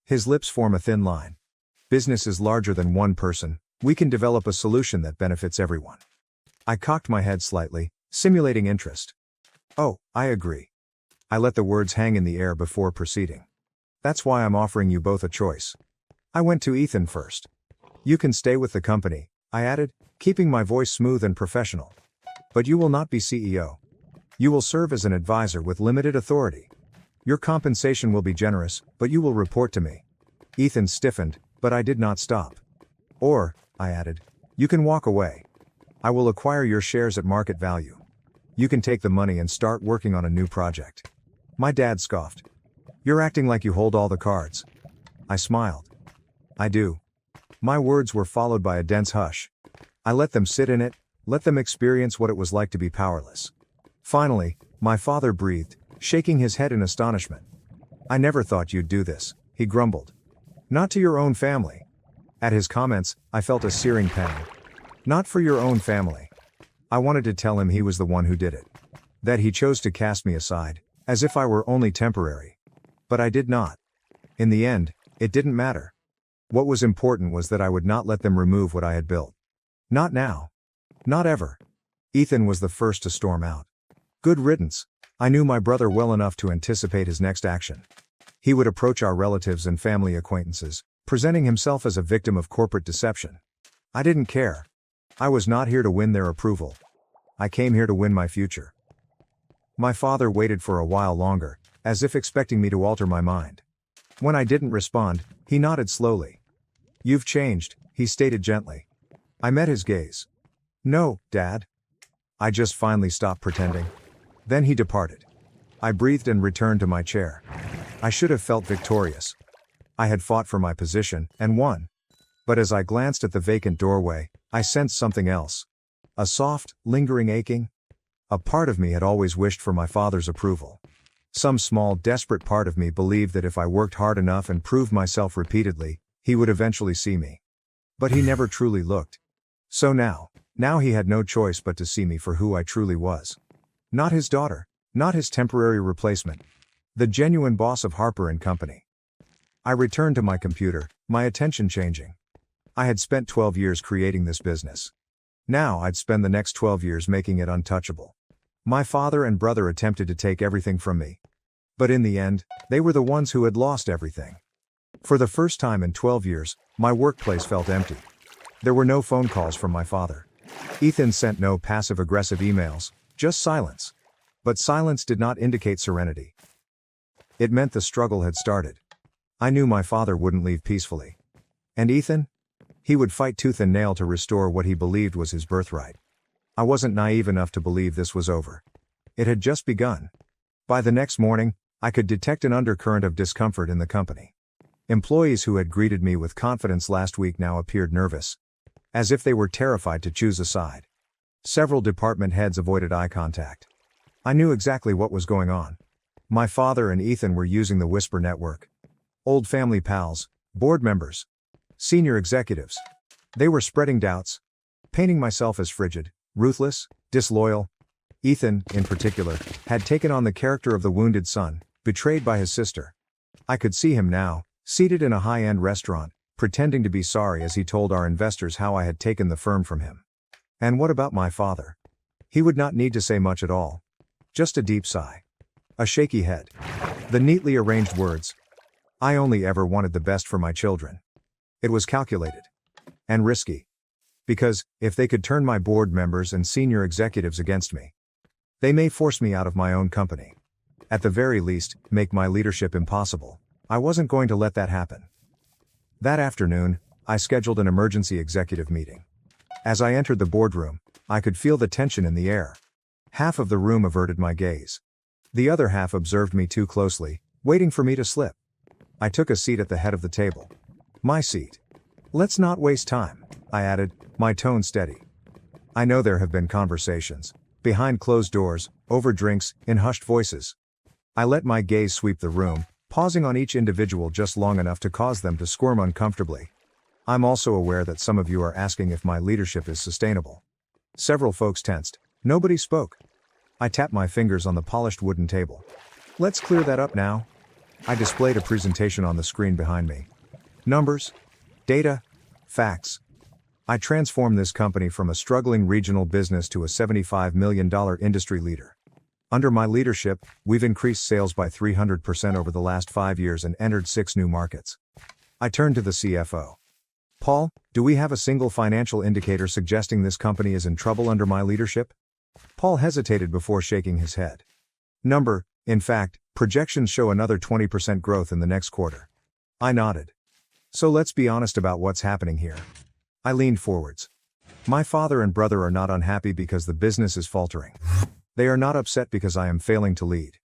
His lips form a thin line. Business is larger than one person. We can develop a solution that benefits everyone. I cocked my head slightly, simulating interest. Oh, I agree. I let the words hang in the air before proceeding. That's why I'm offering you both a choice. I went to Ethan first. You can stay with the company, I added, keeping my voice smooth and professional. But you will not be CEO. You will serve as an advisor with limited authority. Your compensation will be generous, but you will report to me. Ethan stiffened, but I did not stop. Or, I added, you can walk away. I will acquire your shares at market value. You can take the money and start working on a new project. My dad scoffed. You're acting like you hold all the cards. I smiled. I do. My words were followed by a dense hush. I let them sit in it, let them experience what it was like to be powerless. Finally, my father breathed, shaking his head in astonishment. I never thought you'd do this, he grumbled. Not to your own family. At his comments, I felt a searing pang. Not for your own family. I wanted to tell him he was the one who did it. That he chose to cast me aside, as if I were only temporary. But I did not. In the end, it didn't matter. What was important was that I would not let them remove what I had built. Not now. Not ever. Ethan was the first to storm out. Good riddance. I knew my brother well enough to anticipate his next action. He would approach our relatives and family acquaintances, presenting himself as a victim of corporate deception. I didn't care. I was not here to win their approval. I came here to win my future. My father waited for a while longer, as if expecting me to alter my mind. When I didn't respond, he nodded slowly. "You've changed," he stated gently. I met his gaze. "No, Dad. I just finally stopped pretending." Then he departed. I breathed and returned to my chair. I should have felt victorious. I had fought for my position, and won. But as I glanced at the vacant doorway, I sensed something else. A soft, lingering aching. A part of me had always wished for my father's approval. Some small, desperate part of me believed that if I worked hard enough and proved myself repeatedly, he would eventually see me. But he never truly looked. So now he had no choice but to see me for who I truly was. Not his daughter, not his temporary replacement. The genuine boss of Harper & Company. I returned to my computer, my attention changing. I had spent 12 years creating this business. Now I'd spend the next 12 years making it untouchable. My father and brother attempted to take everything from me. But in the end, they were the ones who had lost everything. For the first time in 12 years, my workplace felt empty. There were no phone calls from my father. Ethan sent no passive-aggressive emails, just silence. But silence did not indicate serenity. It meant the struggle had started. I knew my father wouldn't leave peacefully. And Ethan? He would fight tooth and nail to restore what he believed was his birthright. I wasn't naive enough to believe this was over. It had just begun. By the next morning, I could detect an undercurrent of discomfort in the company. Employees who had greeted me with confidence last week now appeared nervous. As if they were terrified to choose a side. Several department heads avoided eye contact. I knew exactly what was going on. My father and Ethan were using the Whisper network. Old family pals, board members, senior executives. They were spreading doubts, painting myself as frigid, ruthless, disloyal. Ethan, in particular, had taken on the character of the wounded son, betrayed by his sister. I could see him now, seated in a high-end restaurant, pretending to be sorry as he told our investors how I had taken the firm from him. And what about my father? He would not need to say much at all. Just a deep sigh. A shaky head. The neatly arranged words. I only ever wanted the best for my children. It was calculated. And risky. Because, if they could turn my board members and senior executives against me, they may force me out of my own company. At the very least, make my leadership impossible. I wasn't going to let that happen. That afternoon, I scheduled an emergency executive meeting. As I entered the boardroom, I could feel the tension in the air. Half of the room averted my gaze. The other half observed me too closely, waiting for me to slip. I took a seat at the head of the table. My seat. "Let's not waste time," I added, my tone steady. I know there have been conversations. Behind closed doors, over drinks, in hushed voices. I let my gaze sweep the room, pausing on each individual just long enough to cause them to squirm uncomfortably. I'm also aware that some of you are asking if my leadership is sustainable. Several folks tensed. Nobody spoke. I tapped my fingers on the polished wooden table. "Let's clear that up now." I displayed a presentation on the screen behind me. Numbers, data, facts. I transformed this company from a struggling regional business to a $75 million industry leader. Under my leadership, we've increased sales by 300% over the last 5 years and entered 6 new markets. I turned to the CFO. "Paul, do we have a single financial indicator suggesting this company is in trouble under my leadership?" Paul hesitated before shaking his head. In fact, projections show another 20% growth in the next quarter." I nodded. "So let's be honest about what's happening here." I leaned forwards. "My father and brother are not unhappy because the business is faltering. They are not upset because I am failing to lead.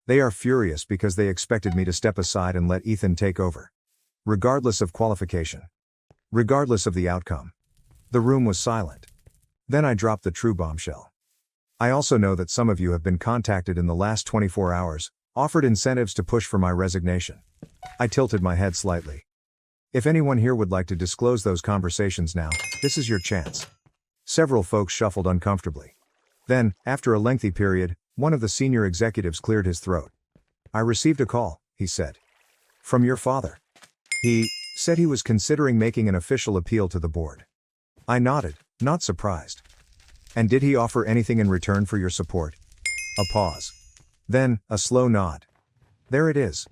They are furious because they expected me to step aside and let Ethan take over. Regardless of qualification. Regardless of the outcome." The room was silent. Then I dropped the true bombshell. "I also know that some of you have been contacted in the last 24 hours, offered incentives to push for my resignation." I tilted my head slightly. "If anyone here would like to disclose those conversations now, this is your chance." Several folks shuffled uncomfortably. Then, after a lengthy period, one of the senior executives cleared his throat. "I received a call," he said. From your father. He said he was considering making an official appeal to the board. I nodded, not surprised. And did he offer anything in return for your support? A pause. Then, a slow nod. There it is.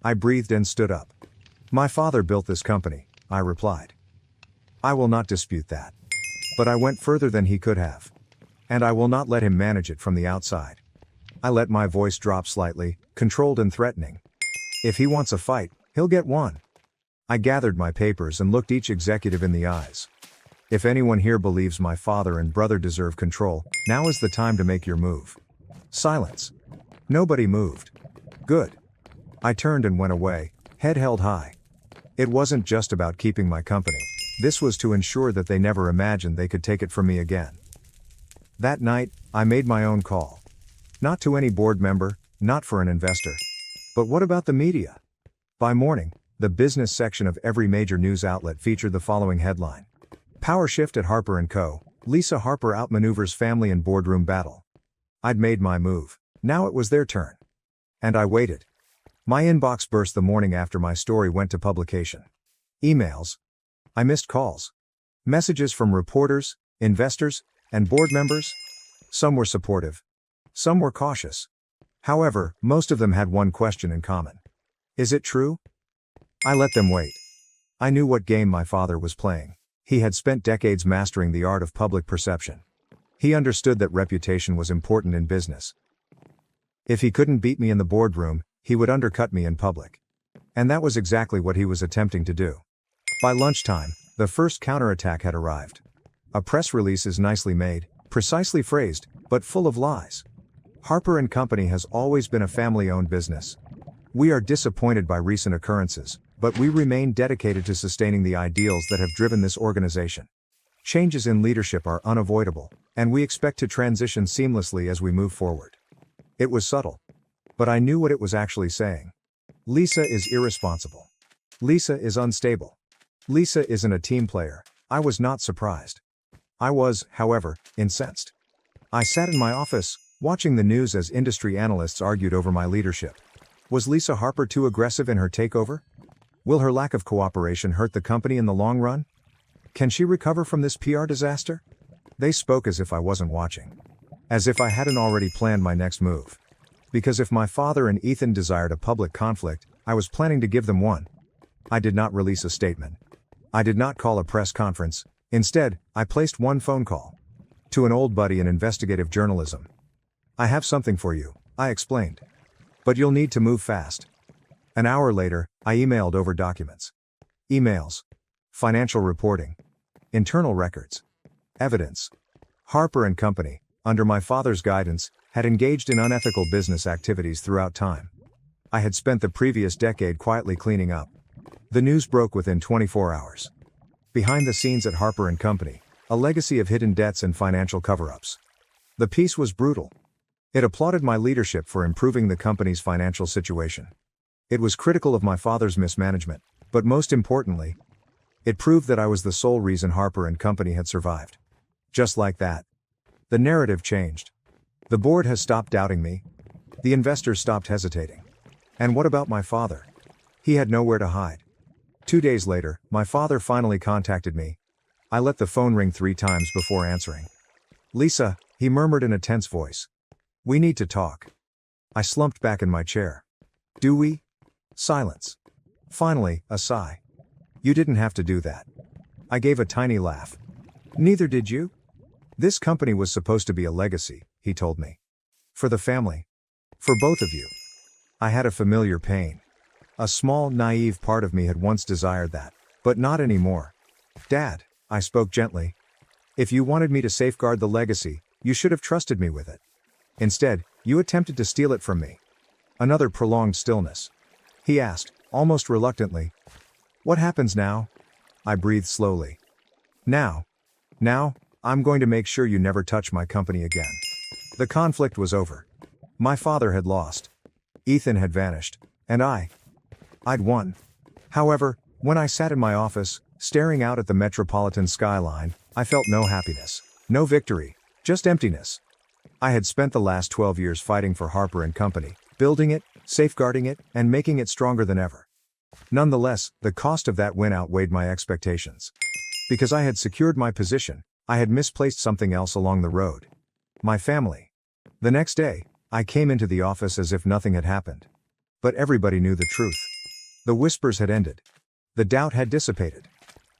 I breathed and stood up. My father built this company, I replied. I will not dispute that. But I went further than he could have. And I will not let him manage it from the outside. I let my voice drop slightly, controlled and threatening. If he wants a fight, he'll get one. I gathered my papers and looked each executive in the eyes. If anyone here believes my father and brother deserve control, now is the time to make your move. Silence. Nobody moved. Good. I turned and went away, head held high. It wasn't just about keeping my company. This was to ensure that they never imagined they could take it from me again. That night, I made my own call. Not to any board member, not for an investor. But what about the media? By morning, the business section of every major news outlet featured the following headline. Power shift at Harper & Co. Lisa Harper outmaneuvers family in boardroom battle. I'd made my move. Now it was their turn. And I waited. My inbox burst the morning after my story went to publication. Emails. I missed calls. Messages from reporters, investors, and board members. Some were supportive. Some were cautious. However, most of them had one question in common. Is it true? I let them wait. I knew what game my father was playing. He had spent decades mastering the art of public perception. He understood that reputation was important in business. If he couldn't beat me in the boardroom, he would undercut me in public. And that was exactly what he was attempting to do. By lunchtime, the first counterattack had arrived. A press release is nicely made, precisely phrased, but full of lies. Harper & Company has always been a family-owned business. We are disappointed by recent occurrences, but we remain dedicated to sustaining the ideals that have driven this organization. Changes in leadership are unavoidable, and we expect to transition seamlessly as we move forward. It was subtle. But I knew what it was actually saying. Lisa is irresponsible. Lisa is unstable. Lisa isn't a team player. I was not surprised. I was, however, incensed. I sat in my office, watching the news as industry analysts argued over my leadership. Was Lisa Harper too aggressive in her takeover? Will her lack of cooperation hurt the company in the long run? Can she recover from this PR disaster? They spoke as if I wasn't watching. As if I hadn't already planned my next move. Because if my father and Ethan desired a public conflict, I was planning to give them one. I did not release a statement. I did not call a press conference. Instead, I placed one phone call. To an old buddy in investigative journalism. I have something for you, I explained. But you'll need to move fast. An hour later, I emailed over documents. Emails. Financial reporting. Internal records. Evidence. Harper & Company, under my father's guidance, had engaged in unethical business activities throughout time. I had spent the previous decade quietly cleaning up. The news broke within 24 hours. Behind the scenes at Harper & Company, a legacy of hidden debts and financial cover-ups. The piece was brutal. It applauded my leadership for improving the company's financial situation. It was critical of my father's mismanagement, but most importantly, it proved that I was the sole reason Harper & Company had survived. Just like that. The narrative changed. The board has stopped doubting me. The investors stopped hesitating. And what about my father? He had nowhere to hide. 2 days later, my father finally contacted me. I let the phone ring 3 times before answering. Lisa, he murmured in a tense voice. We need to talk. I slumped back in my chair. Do we? Silence. Finally, a sigh. You didn't have to do that. I gave a tiny laugh. Neither did you? This company was supposed to be a legacy, he told me. For the family. For both of you. I had a familiar pain. A small, naive part of me had once desired that, but not anymore. Dad, I spoke gently. If you wanted me to safeguard the legacy, you should have trusted me with it. Instead, you attempted to steal it from me. Another prolonged stillness. He asked, almost reluctantly. What happens now? I breathed slowly. Now, I'm going to make sure you never touch my company again. The conflict was over. My father had lost. Ethan had vanished. And I'd won. However, when I sat in my office, staring out at the metropolitan skyline, I felt no happiness, no victory, just emptiness. I had spent the last 12 years fighting for Harper & Company, building it, safeguarding it, and making it stronger than ever. Nonetheless, the cost of that win outweighed my expectations. Because I had secured my position, I had misplaced something else along the road. My family. The next day, I came into the office as if nothing had happened. But everybody knew the truth. The whispers had ended. The doubt had dissipated.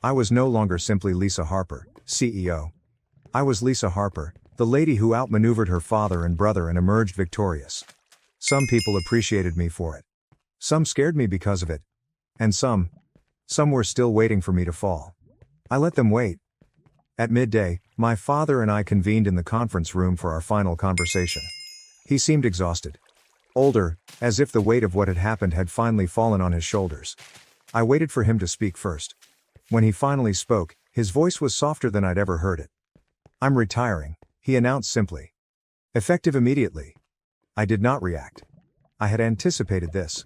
I was no longer simply Lisa Harper, CEO. I was Lisa Harper, the lady who outmaneuvered her father and brother and emerged victorious. Some people appreciated me for it. Some scared me because of it. And some were still waiting for me to fall. I let them wait. At midday, my father and I convened in the conference room for our final conversation. He seemed exhausted. Older, as if the weight of what had happened had finally fallen on his shoulders. I waited for him to speak first. When he finally spoke, his voice was softer than I'd ever heard it. "I'm retiring," he announced simply. "Effective immediately." I did not react. I had anticipated this.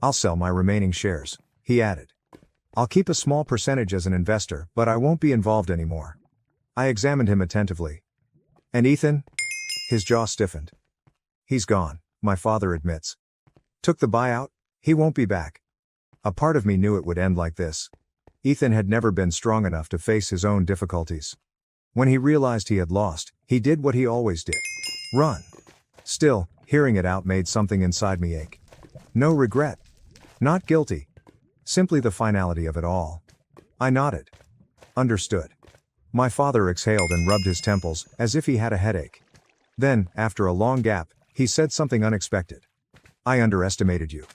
"I'll sell my remaining shares," he added. "I'll keep a small percentage as an investor, but I won't be involved anymore." I examined him attentively. "And Ethan?" His jaw stiffened. "He's gone," my father admits. "Took the buyout? He won't be back." A part of me knew it would end like this. Ethan had never been strong enough to face his own difficulties. When he realized he had lost, he did what he always did. Run. Still, hearing it out made something inside me ache. No regret. Not guilty. Simply the finality of it all. I nodded. Understood. My father exhaled and rubbed his temples, as if he had a headache. Then, after a long gap, he said something unexpected. "I underestimated you."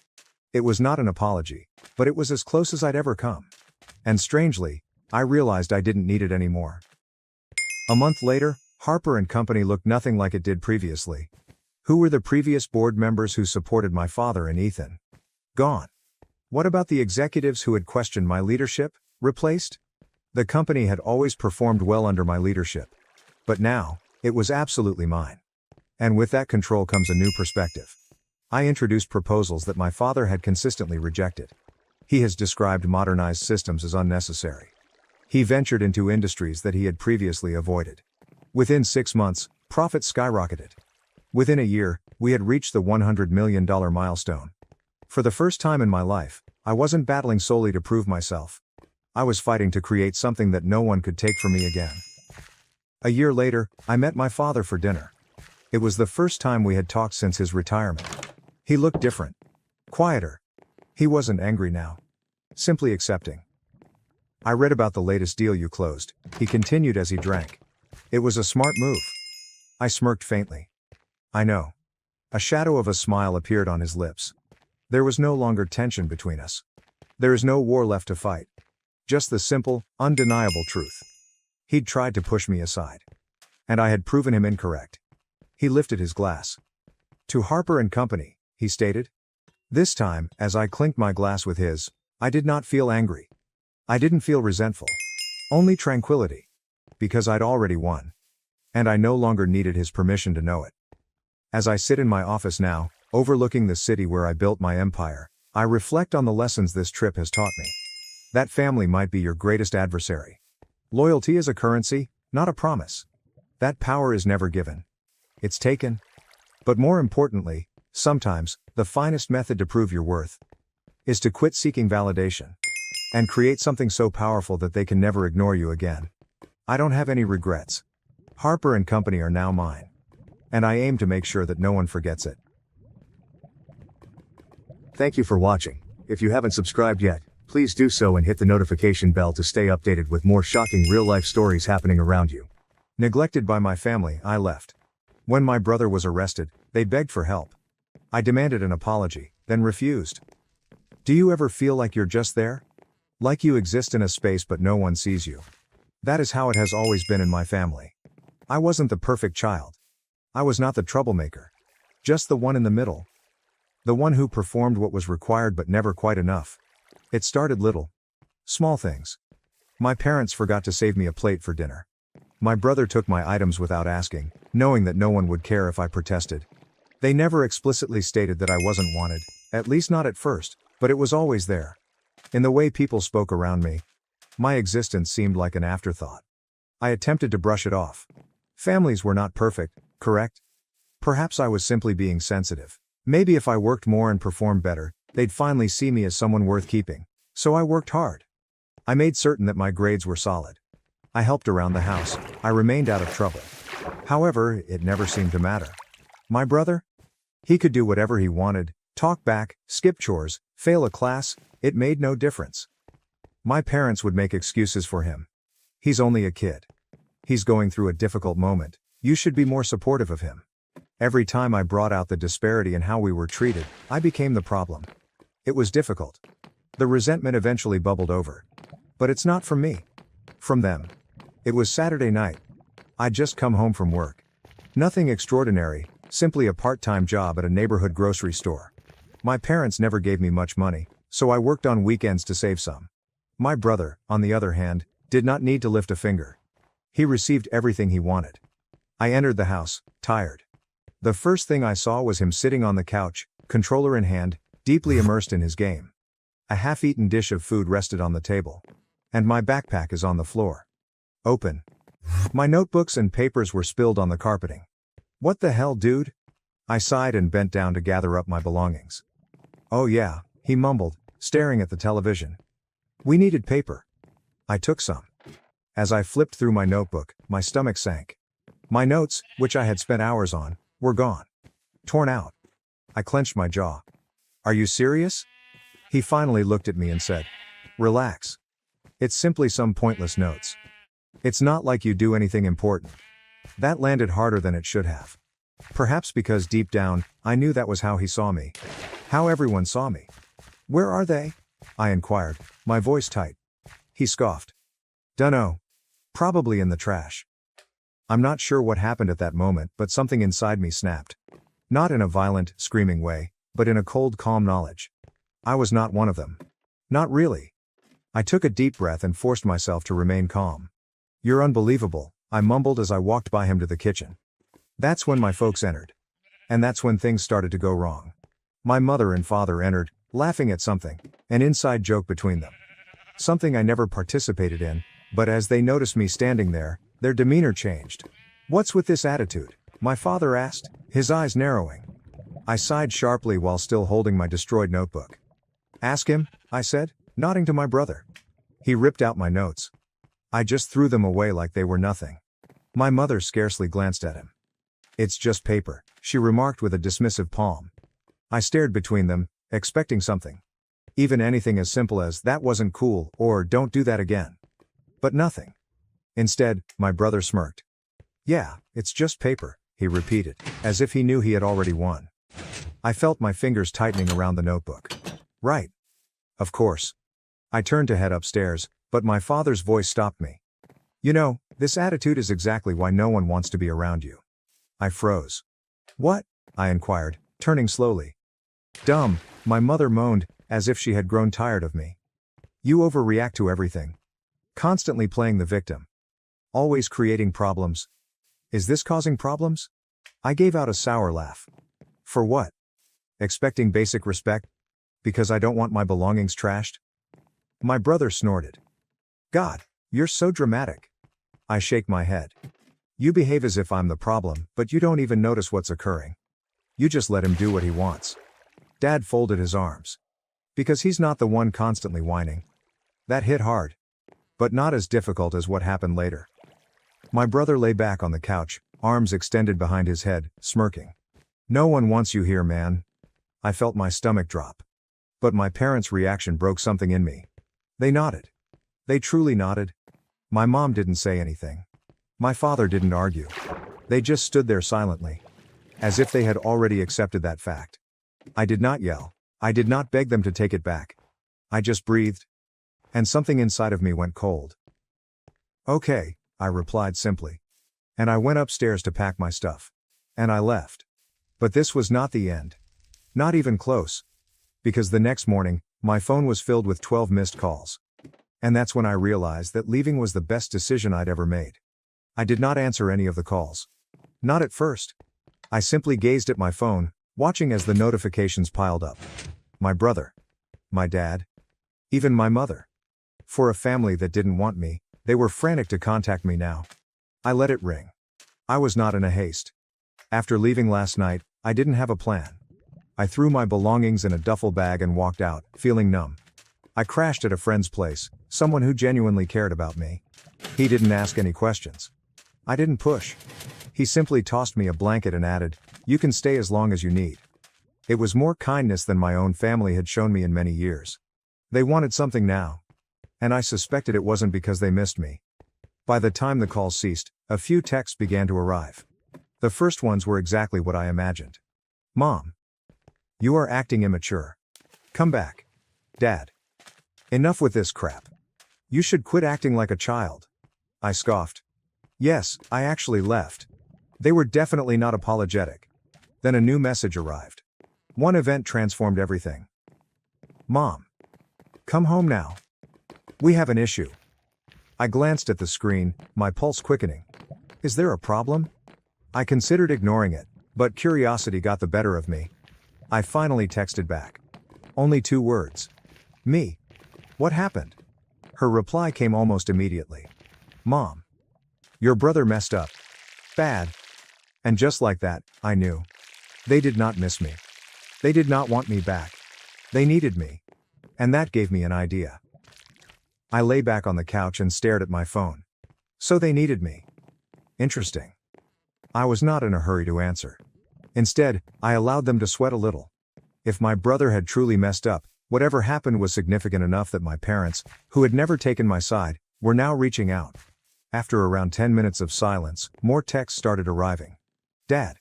It was not an apology, but it was as close as I'd ever come. And strangely, I realized I didn't need it anymore. A month later, Harper & Company looked nothing like it did previously. Who were the previous board members who supported my father and Ethan? Gone. What about the executives who had questioned my leadership? Replaced? The company had always performed well under my leadership. But now, it was absolutely mine. And with that control comes a new perspective. I introduced proposals that my father had consistently rejected. He has described modernized systems as unnecessary. He ventured into industries that he had previously avoided. Within 6 months, profits skyrocketed. Within a year, we had reached the $100 million milestone. For the first time in my life, I wasn't battling solely to prove myself. I was fighting to create something that no one could take from me again. A year later, I met my father for dinner. It was the first time we had talked since his retirement. He looked different. Quieter. He wasn't angry now. Simply accepting. "I read about the latest deal you closed," he continued as he drank. "It was a smart move." I smirked faintly. "I know." A shadow of a smile appeared on his lips. There was no longer tension between us. There is no war left to fight. Just the simple, undeniable truth. He'd tried to push me aside. And I had proven him incorrect. He lifted his glass. "To Harper & Company," he stated. This time, as I clinked my glass with his, I did not feel angry. I didn't feel resentful. Only tranquility. Because I'd already won. And I no longer needed his permission to know it. As I sit in my office now, overlooking the city where I built my empire, I reflect on the lessons this trip has taught me. That family might be your greatest adversary. Loyalty is a currency, not a promise. That power is never given. It's taken. But more importantly, sometimes, the finest method to prove your worth is to quit seeking validation and create something so powerful that they can never ignore you again. I don't have any regrets. Harper & Company are now mine. And I aim to make sure that no one forgets it. Thank you for watching. If you haven't subscribed yet, please do so and hit the notification bell to stay updated with more shocking real-life stories happening around you. Neglected by my family, I left. When my brother was arrested, they begged for help. I demanded an apology, then refused. Do you ever feel like you're just there? Like you exist in a space but no one sees you? That is how it has always been in my family. I wasn't the perfect child. I was not the troublemaker. Just the one in the middle. The one who performed what was required but never quite enough. It started little. Small things. My parents forgot to save me a plate for dinner. My brother took my items without asking, knowing that no one would care if I protested. They never explicitly stated that I wasn't wanted, at least not at first, but it was always there. In the way people spoke around me, my existence seemed like an afterthought. I attempted to brush it off. Families were not perfect, correct? Perhaps I was simply being sensitive. Maybe if I worked more and performed better, They'd finally see me as someone worth keeping. So I worked hard. I made certain that my grades were solid. I helped around the house. I remained out of trouble. However, it never seemed to matter. My brother? He could do whatever he wanted, talk back, skip chores, fail a class, it made no difference. My parents would make excuses for him. He's only a kid. He's going through a difficult moment. You should be more supportive of him. Every time I brought out the disparity in how we were treated, I became the problem. It was difficult. The resentment eventually bubbled over. But it's not from me. From them. It was Saturday night. I'd just come home from work. Nothing extraordinary, simply a part-time job at a neighborhood grocery store. My parents never gave me much money, so I worked on weekends to save some. My brother, on the other hand, did not need to lift a finger. He received everything he wanted. I entered the house, tired. The first thing I saw was him sitting on the couch, controller in hand, deeply immersed in his game. A half-eaten dish of food rested on the table. And my backpack is on the floor. Open. My notebooks and papers were spilled on the carpeting. What the hell, dude? I sighed and bent down to gather up my belongings. Oh yeah, he mumbled, staring at the television. We needed paper. I took some. As I flipped through my notebook, my stomach sank. My notes, which I had spent hours on, were gone. Torn out. I clenched my jaw. Are you serious? He finally looked at me and said, relax. It's simply some pointless notes. It's not like you do anything important. That landed harder than it should have. Perhaps because deep down, I knew that was how he saw me. How everyone saw me. Where are they? I inquired, my voice tight. He scoffed. Dunno. Probably in the trash. I'm not sure what happened at that moment, but something inside me snapped. Not in a violent, screaming way, but in a cold, calm knowledge. I was not one of them. Not really. I took a deep breath and forced myself to remain calm. You're unbelievable, I mumbled as I walked by him to the kitchen. That's when my folks entered. And that's when things started to go wrong. My mother and father entered, laughing at something, an inside joke between them. Something I never participated in, but as they noticed me standing there, their demeanor changed. What's with this attitude? My father asked, his eyes narrowing. I sighed sharply while still holding my destroyed notebook. Ask him, I said, nodding to my brother. He ripped out my notes. I just threw them away like they were nothing. My mother scarcely glanced at him. It's just paper, she remarked with a dismissive palm. I stared between them, expecting something. Even anything as simple as that wasn't cool or don't do that again. But nothing. Instead, my brother smirked. Yeah, it's just paper, he repeated, as if he knew he had already won. I felt my fingers tightening around the notebook. Right. Of course. I turned to head upstairs, but my father's voice stopped me. You know, this attitude is exactly why no one wants to be around you. I froze. What? I inquired, turning slowly. Dumb, my mother moaned, as if she had grown tired of me. You overreact to everything. Constantly playing the victim. Always creating problems. Is this causing problems? I gave out a sour laugh. For what? Expecting basic respect? Because I don't want my belongings trashed? My brother snorted. God, you're so dramatic. I shake my head. You behave as if I'm the problem, but you don't even notice what's occurring. You just let him do what he wants. Dad folded his arms. Because he's not the one constantly whining. That hit hard. But not as difficult as what happened later. My brother lay back on the couch, arms extended behind his head, smirking. No one wants you here, man. I felt my stomach drop. But my parents' reaction broke something in me. They nodded. They truly nodded. My mom didn't say anything. My father didn't argue. They just stood there silently. As if they had already accepted that fact. I did not yell. I did not beg them to take it back. I just breathed. And something inside of me went cold. Okay, I replied simply. And I went upstairs to pack my stuff. And I left. But this was not the end. Not even close. Because the next morning, my phone was filled with 12 missed calls. And that's when I realized that leaving was the best decision I'd ever made. I did not answer any of the calls. Not at first. I simply gazed at my phone, watching as the notifications piled up. My brother. My dad. Even my mother. For a family that didn't want me, they were frantic to contact me now. I let it ring. I was not in a haste. After leaving last night, I didn't have a plan. I threw my belongings in a duffel bag and walked out, feeling numb. I crashed at a friend's place, someone who genuinely cared about me. He didn't ask any questions. I didn't push. He simply tossed me a blanket and added, "You can stay as long as you need." It was more kindness than my own family had shown me in many years. They wanted something now. And I suspected it wasn't because they missed me. By the time the calls ceased, a few texts began to arrive. The first ones were exactly what I imagined. "Mom. You are acting immature. Come back. Dad. Enough with this crap. You should quit acting like a child." I scoffed. Yes, I actually left. They were definitely not apologetic. Then a new message arrived. One event transformed everything. "Mom. Come home now. We have an issue." I glanced at the screen, my pulse quickening. Is there a problem? I considered ignoring it, but curiosity got the better of me. I finally texted back. Only 2 words. "Me. What happened?" Her reply came almost immediately. "Mom. Your brother messed up. Bad." And just like that, I knew. They did not miss me. They did not want me back. They needed me. And that gave me an idea. I lay back on the couch and stared at my phone. So they needed me. Interesting. I was not in a hurry to answer. Instead, I allowed them to sweat a little. If my brother had truly messed up, whatever happened was significant enough that my parents, who had never taken my side, were now reaching out. After around 10 minutes of silence, more texts started arriving. "Dad.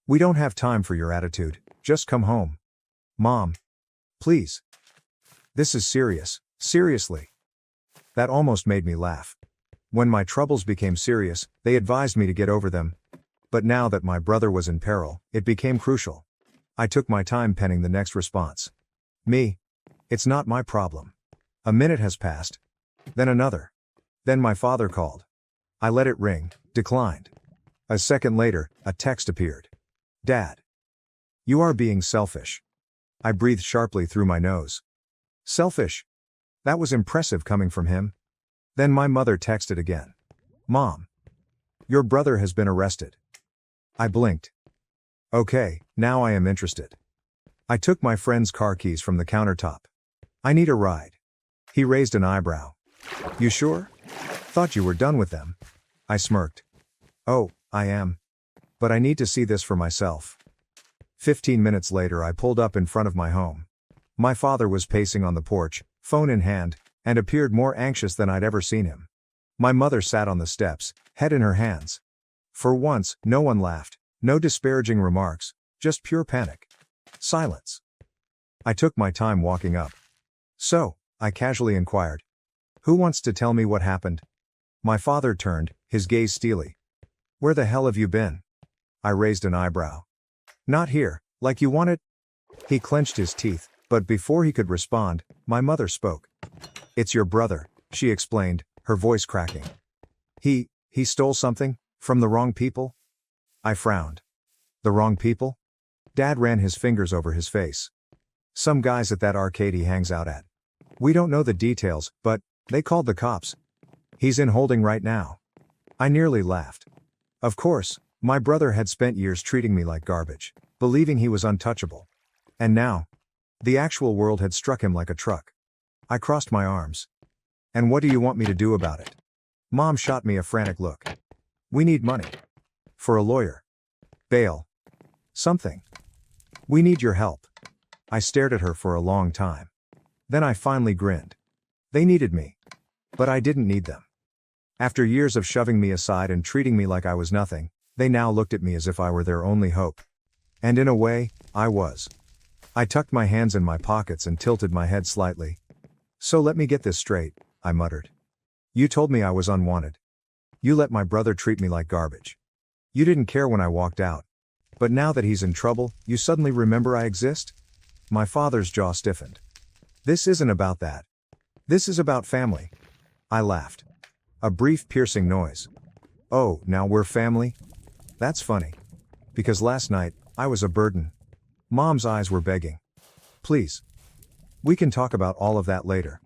We don't have time for your attitude, just come home. Mom. Please. This is serious, seriously." That almost made me laugh. When my troubles became serious, they advised me to get over them. But now that my brother was in peril, it became crucial. I took my time penning the next response. "Me. It's not my problem." A minute has passed. Then another. Then my father called. I let it ring, declined. A second later, a text appeared. "Dad. You are being selfish." I breathed sharply through my nose. Selfish? That was impressive coming from him. Then my mother texted again. "Mom. Your brother has been arrested." I blinked. Okay, now I am interested. I took my friend's car keys from the countertop. "I need a ride." He raised an eyebrow. "You sure? Thought you were done with them." I smirked. "Oh, I am. But I need to see this for myself." 15 minutes later I pulled up in front of my home. My father was pacing on the porch, phone in hand, and appeared more anxious than I'd ever seen him. My mother sat on the steps, head in her hands. For once, no one laughed, no disparaging remarks, just pure panic. Silence. I took my time walking up. "So," I casually inquired. "Who wants to tell me what happened?" My father turned, his gaze steely. "Where the hell have you been?" I raised an eyebrow. "Not here, like you wanted?" He clenched his teeth, but before he could respond, my mother spoke. "It's your brother," she explained, her voice cracking. He stole something? From the wrong people?" I frowned. "The wrong people?" Dad ran his fingers over his face. "Some guys at that arcade he hangs out at. We don't know the details, but they called the cops. He's in holding right now." I nearly laughed. Of course, my brother had spent years treating me like garbage, believing he was untouchable. And now, the actual world had struck him like a truck. I crossed my arms. "And what do you want me to do about it?" Mom shot me a frantic look. "We need money. For a lawyer. Bail. Something. We need your help." I stared at her for a long time. Then I finally grinned. They needed me. But I didn't need them. After years of shoving me aside and treating me like I was nothing, they now looked at me as if I were their only hope. And in a way, I was. I tucked my hands in my pockets and tilted my head slightly. "So let me get this straight," I muttered. "You told me I was unwanted. You let my brother treat me like garbage. You didn't care when I walked out. But now that he's in trouble, you suddenly remember I exist?" My father's jaw stiffened. "This isn't about that. This is about family." I laughed. A brief piercing noise. "Oh, now we're family? That's funny. Because last night, I was a burden." Mom's eyes were begging. "Please. We can talk about all of that later.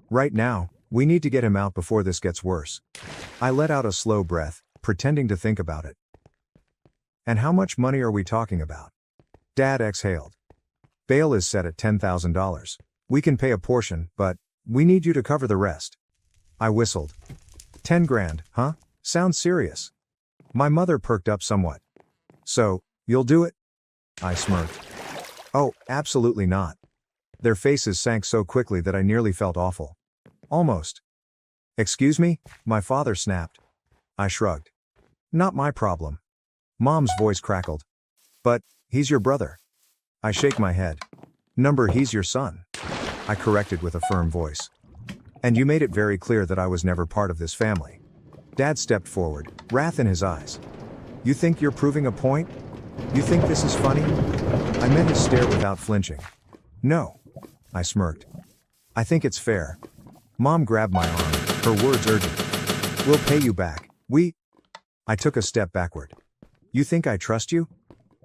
Right now, we need to get him out before this gets worse." I let out a slow breath, pretending to think about it. "And how much money are we talking about?" Dad exhaled. Bail is set at $10,000. We can pay a portion, but we need you to cover the rest. I whistled. 10 grand, huh? Sounds serious. My mother perked up somewhat. So, you'll do it? I smirked. Oh, absolutely not. Their faces sank so quickly that I nearly felt awful. Almost. Excuse me? My father snapped. I shrugged. Not my problem. Mom's voice crackled. But, he's your brother. I shake my head. He's your son. I corrected with a firm voice. And you made it very clear that I was never part of this family. Dad stepped forward, wrath in his eyes. You think you're proving a point? You think this is funny? I met his stare without flinching. No. I smirked. I think it's fair. Mom grabbed my arm, her words urgent. We'll pay you back. I took a step backward. You think I trust you?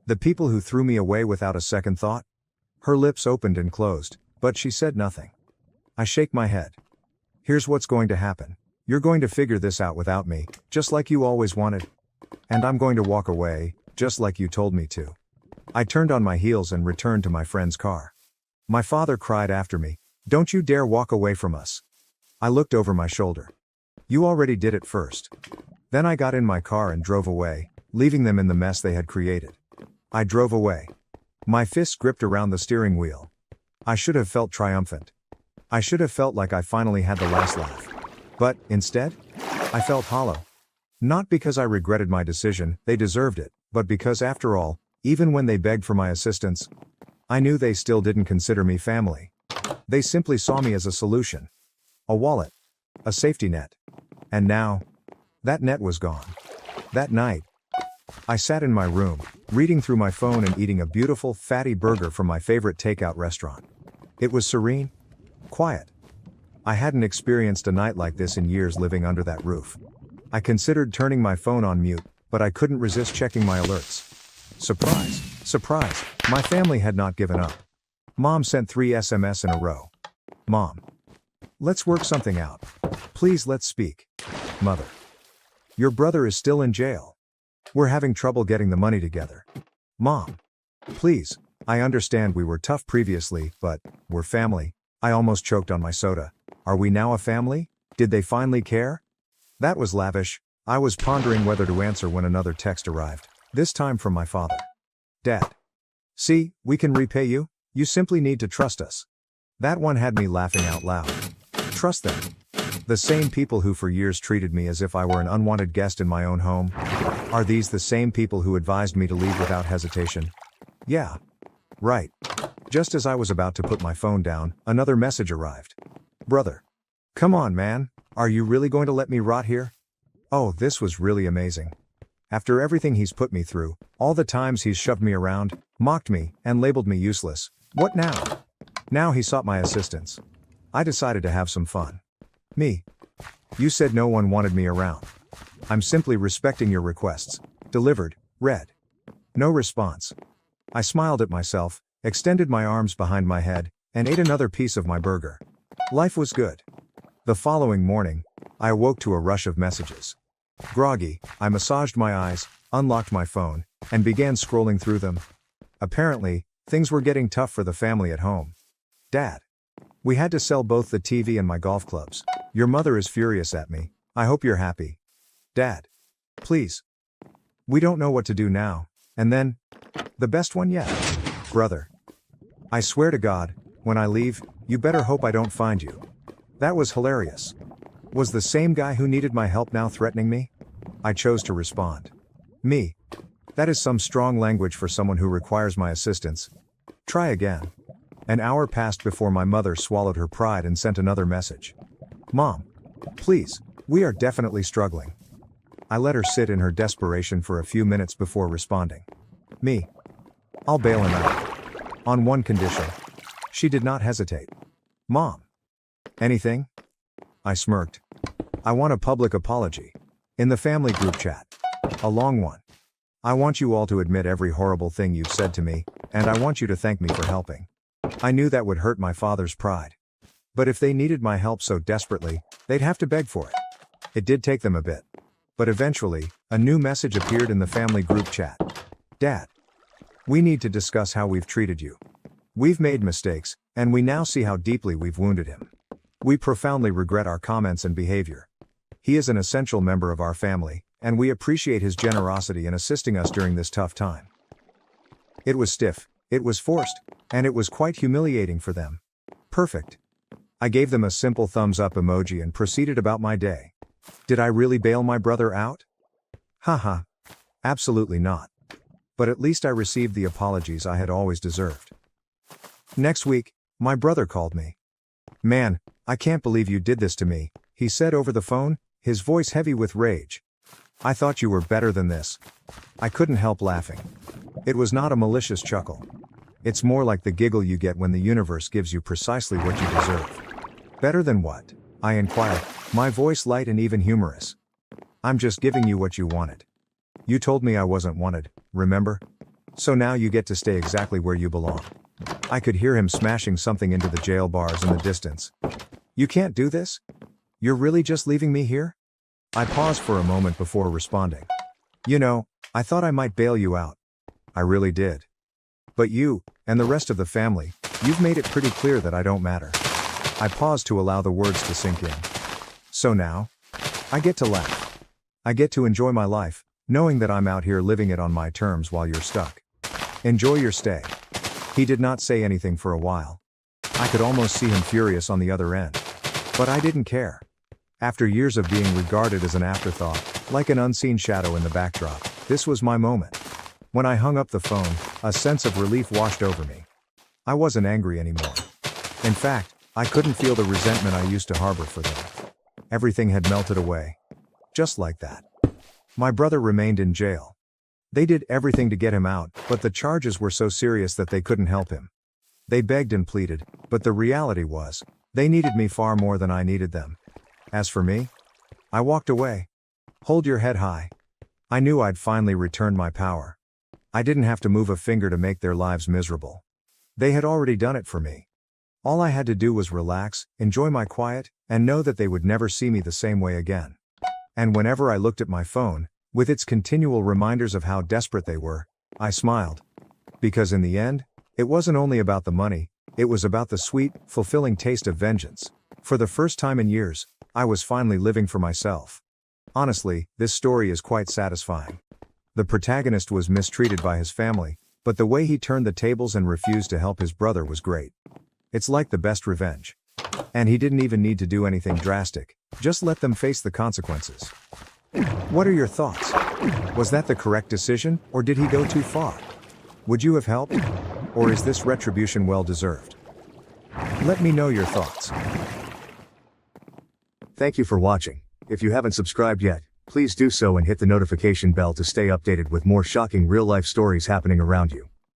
The people who threw me away without a second thought? Her lips opened and closed, but she said nothing. I shake my head. Here's what's going to happen. You're going to figure this out without me, just like you always wanted. And I'm going to walk away, just like you told me to. I turned on my heels and returned to my friend's car. My father cried after me, Don't you dare walk away from us. I looked over my shoulder. You already did it first. Then I got in my car and drove away, leaving them in the mess they had created. I drove away. My fists gripped around the steering wheel. I should have felt triumphant. I should have felt like I finally had the last laugh. But, instead, I felt hollow. Not because I regretted my decision, they deserved it, but because after all, even when they begged for my assistance, I knew they still didn't consider me family. They simply saw me as a solution. A wallet. A safety net. And now, that net was gone. That night, I sat in my room, reading through my phone and eating a beautiful, fatty burger from my favorite takeout restaurant. It was serene, quiet. I hadn't experienced a night like this in years living under that roof. I considered turning my phone on mute, but I couldn't resist checking my alerts. Surprise, surprise, my family had not given up. Mom sent 3 SMS in a row. Mom. Let's work something out. Please let's speak. Mother. Your brother is still in jail. We're having trouble getting the money together. Mom. Please, I understand we were tough previously, but we're family. I almost choked on my soda. Are we now a family? Did they finally care? That was lavish. I was pondering whether to answer when another text arrived, this time from my father. Dad. See, we can repay you. You simply need to trust us. That one had me laughing out loud. Trust them. The same people who for years treated me as if I were an unwanted guest in my own home? Are these the same people who advised me to leave without hesitation? Yeah. Right. Just as I was about to put my phone down, another message arrived. Brother. Come on, man. Are you really going to let me rot here? Oh, this was really amazing. After everything he's put me through, all the times he's shoved me around, mocked me, and labeled me useless, what now? Now he sought my assistance. I decided to have some fun. Me. You said no one wanted me around. I'm simply respecting your requests. Delivered, read. No response. I smiled at myself, extended my arms behind my head, and ate another piece of my burger. Life was good. The following morning, I awoke to a rush of messages. Groggy, I massaged my eyes, unlocked my phone, and began scrolling through them. Apparently, things were getting tough for the family at home. Dad. We had to sell both the TV and my golf clubs. Your mother is furious at me. I hope you're happy. Dad. Please. We don't know what to do now. And then, the best one yet. Brother. I swear to God, when I leave, you better hope I don't find you. That was hilarious. Was the same guy who needed my help now threatening me? I chose to respond. Me. That is some strong language for someone who requires my assistance. Try again. An hour passed before my mother swallowed her pride and sent another message. Mom. Please, we are definitely struggling. I let her sit in her desperation for a few minutes before responding. Me. I'll bail him out. On one condition. She did not hesitate. Mom. Anything? I smirked. I want a public apology. In the family group chat. A long one. I want you all to admit every horrible thing you've said to me, and I want you to thank me for helping. I knew that would hurt my father's pride. But if they needed my help so desperately, they'd have to beg for it. It did take them a bit. But eventually, a new message appeared in the family group chat. Dad. We need to discuss how we've treated you. We've made mistakes, and we now see how deeply we've wounded him. We profoundly regret our comments and behavior. He is an essential member of our family, and we appreciate his generosity in assisting us during this tough time. It was stiff, it was forced, and it was quite humiliating for them. Perfect. I gave them a simple thumbs up emoji and proceeded about my day. Did I really bail my brother out? Haha. Absolutely not. But at least I received the apologies I had always deserved. Next week, my brother called me. "Man, I can't believe you did this to me," he said over the phone, his voice heavy with rage. "I thought you were better than this." I couldn't help laughing. It was not a malicious chuckle. It's more like the giggle you get when the universe gives you precisely what you deserve. "Better than what?" I inquired, my voice light and even humorous. "I'm just giving you what you wanted. You told me I wasn't wanted, remember? So now you get to stay exactly where you belong." I could hear him smashing something into the jail bars in the distance. "You can't do this? You're really just leaving me here?" I paused for a moment before responding. "You know, I thought I might bail you out. I really did. But you, and the rest of the family, you've made it pretty clear that I don't matter." I paused to allow the words to sink in. So now, I get to laugh. I get to enjoy my life, knowing that I'm out here living it on my terms while you're stuck. Enjoy your stay. He did not say anything for a while. I could almost see him furious on the other end. But I didn't care. After years of being regarded as an afterthought, like an unseen shadow in the backdrop, this was my moment. When I hung up the phone, a sense of relief washed over me. I wasn't angry anymore. In fact, I couldn't feel the resentment I used to harbor for them. Everything had melted away. Just like that. My brother remained in jail. They did everything to get him out, but the charges were so serious that they couldn't help him. They begged and pleaded, but the reality was, they needed me far more than I needed them. As for me, I walked away. Hold your head high. I knew I'd finally returned my power. I didn't have to move a finger to make their lives miserable. They had already done it for me. All I had to do was relax, enjoy my quiet, and know that they would never see me the same way again. And whenever I looked at my phone, with its continual reminders of how desperate they were, I smiled. Because in the end, it wasn't only about the money, it was about the sweet, fulfilling taste of vengeance. For the first time in years, I was finally living for myself. Honestly, this story is quite satisfying. The protagonist was mistreated by his family, but the way he turned the tables and refused to help his brother was great. It's like the best revenge. And he didn't even need to do anything drastic, just let them face the consequences. What are your thoughts? Was that the correct decision, or did he go too far? Would you have helped? Or is this retribution well deserved? Let me know your thoughts. Thank you for watching. If you haven't subscribed yet, please do so and hit the notification bell to stay updated with more shocking real-life stories happening around you.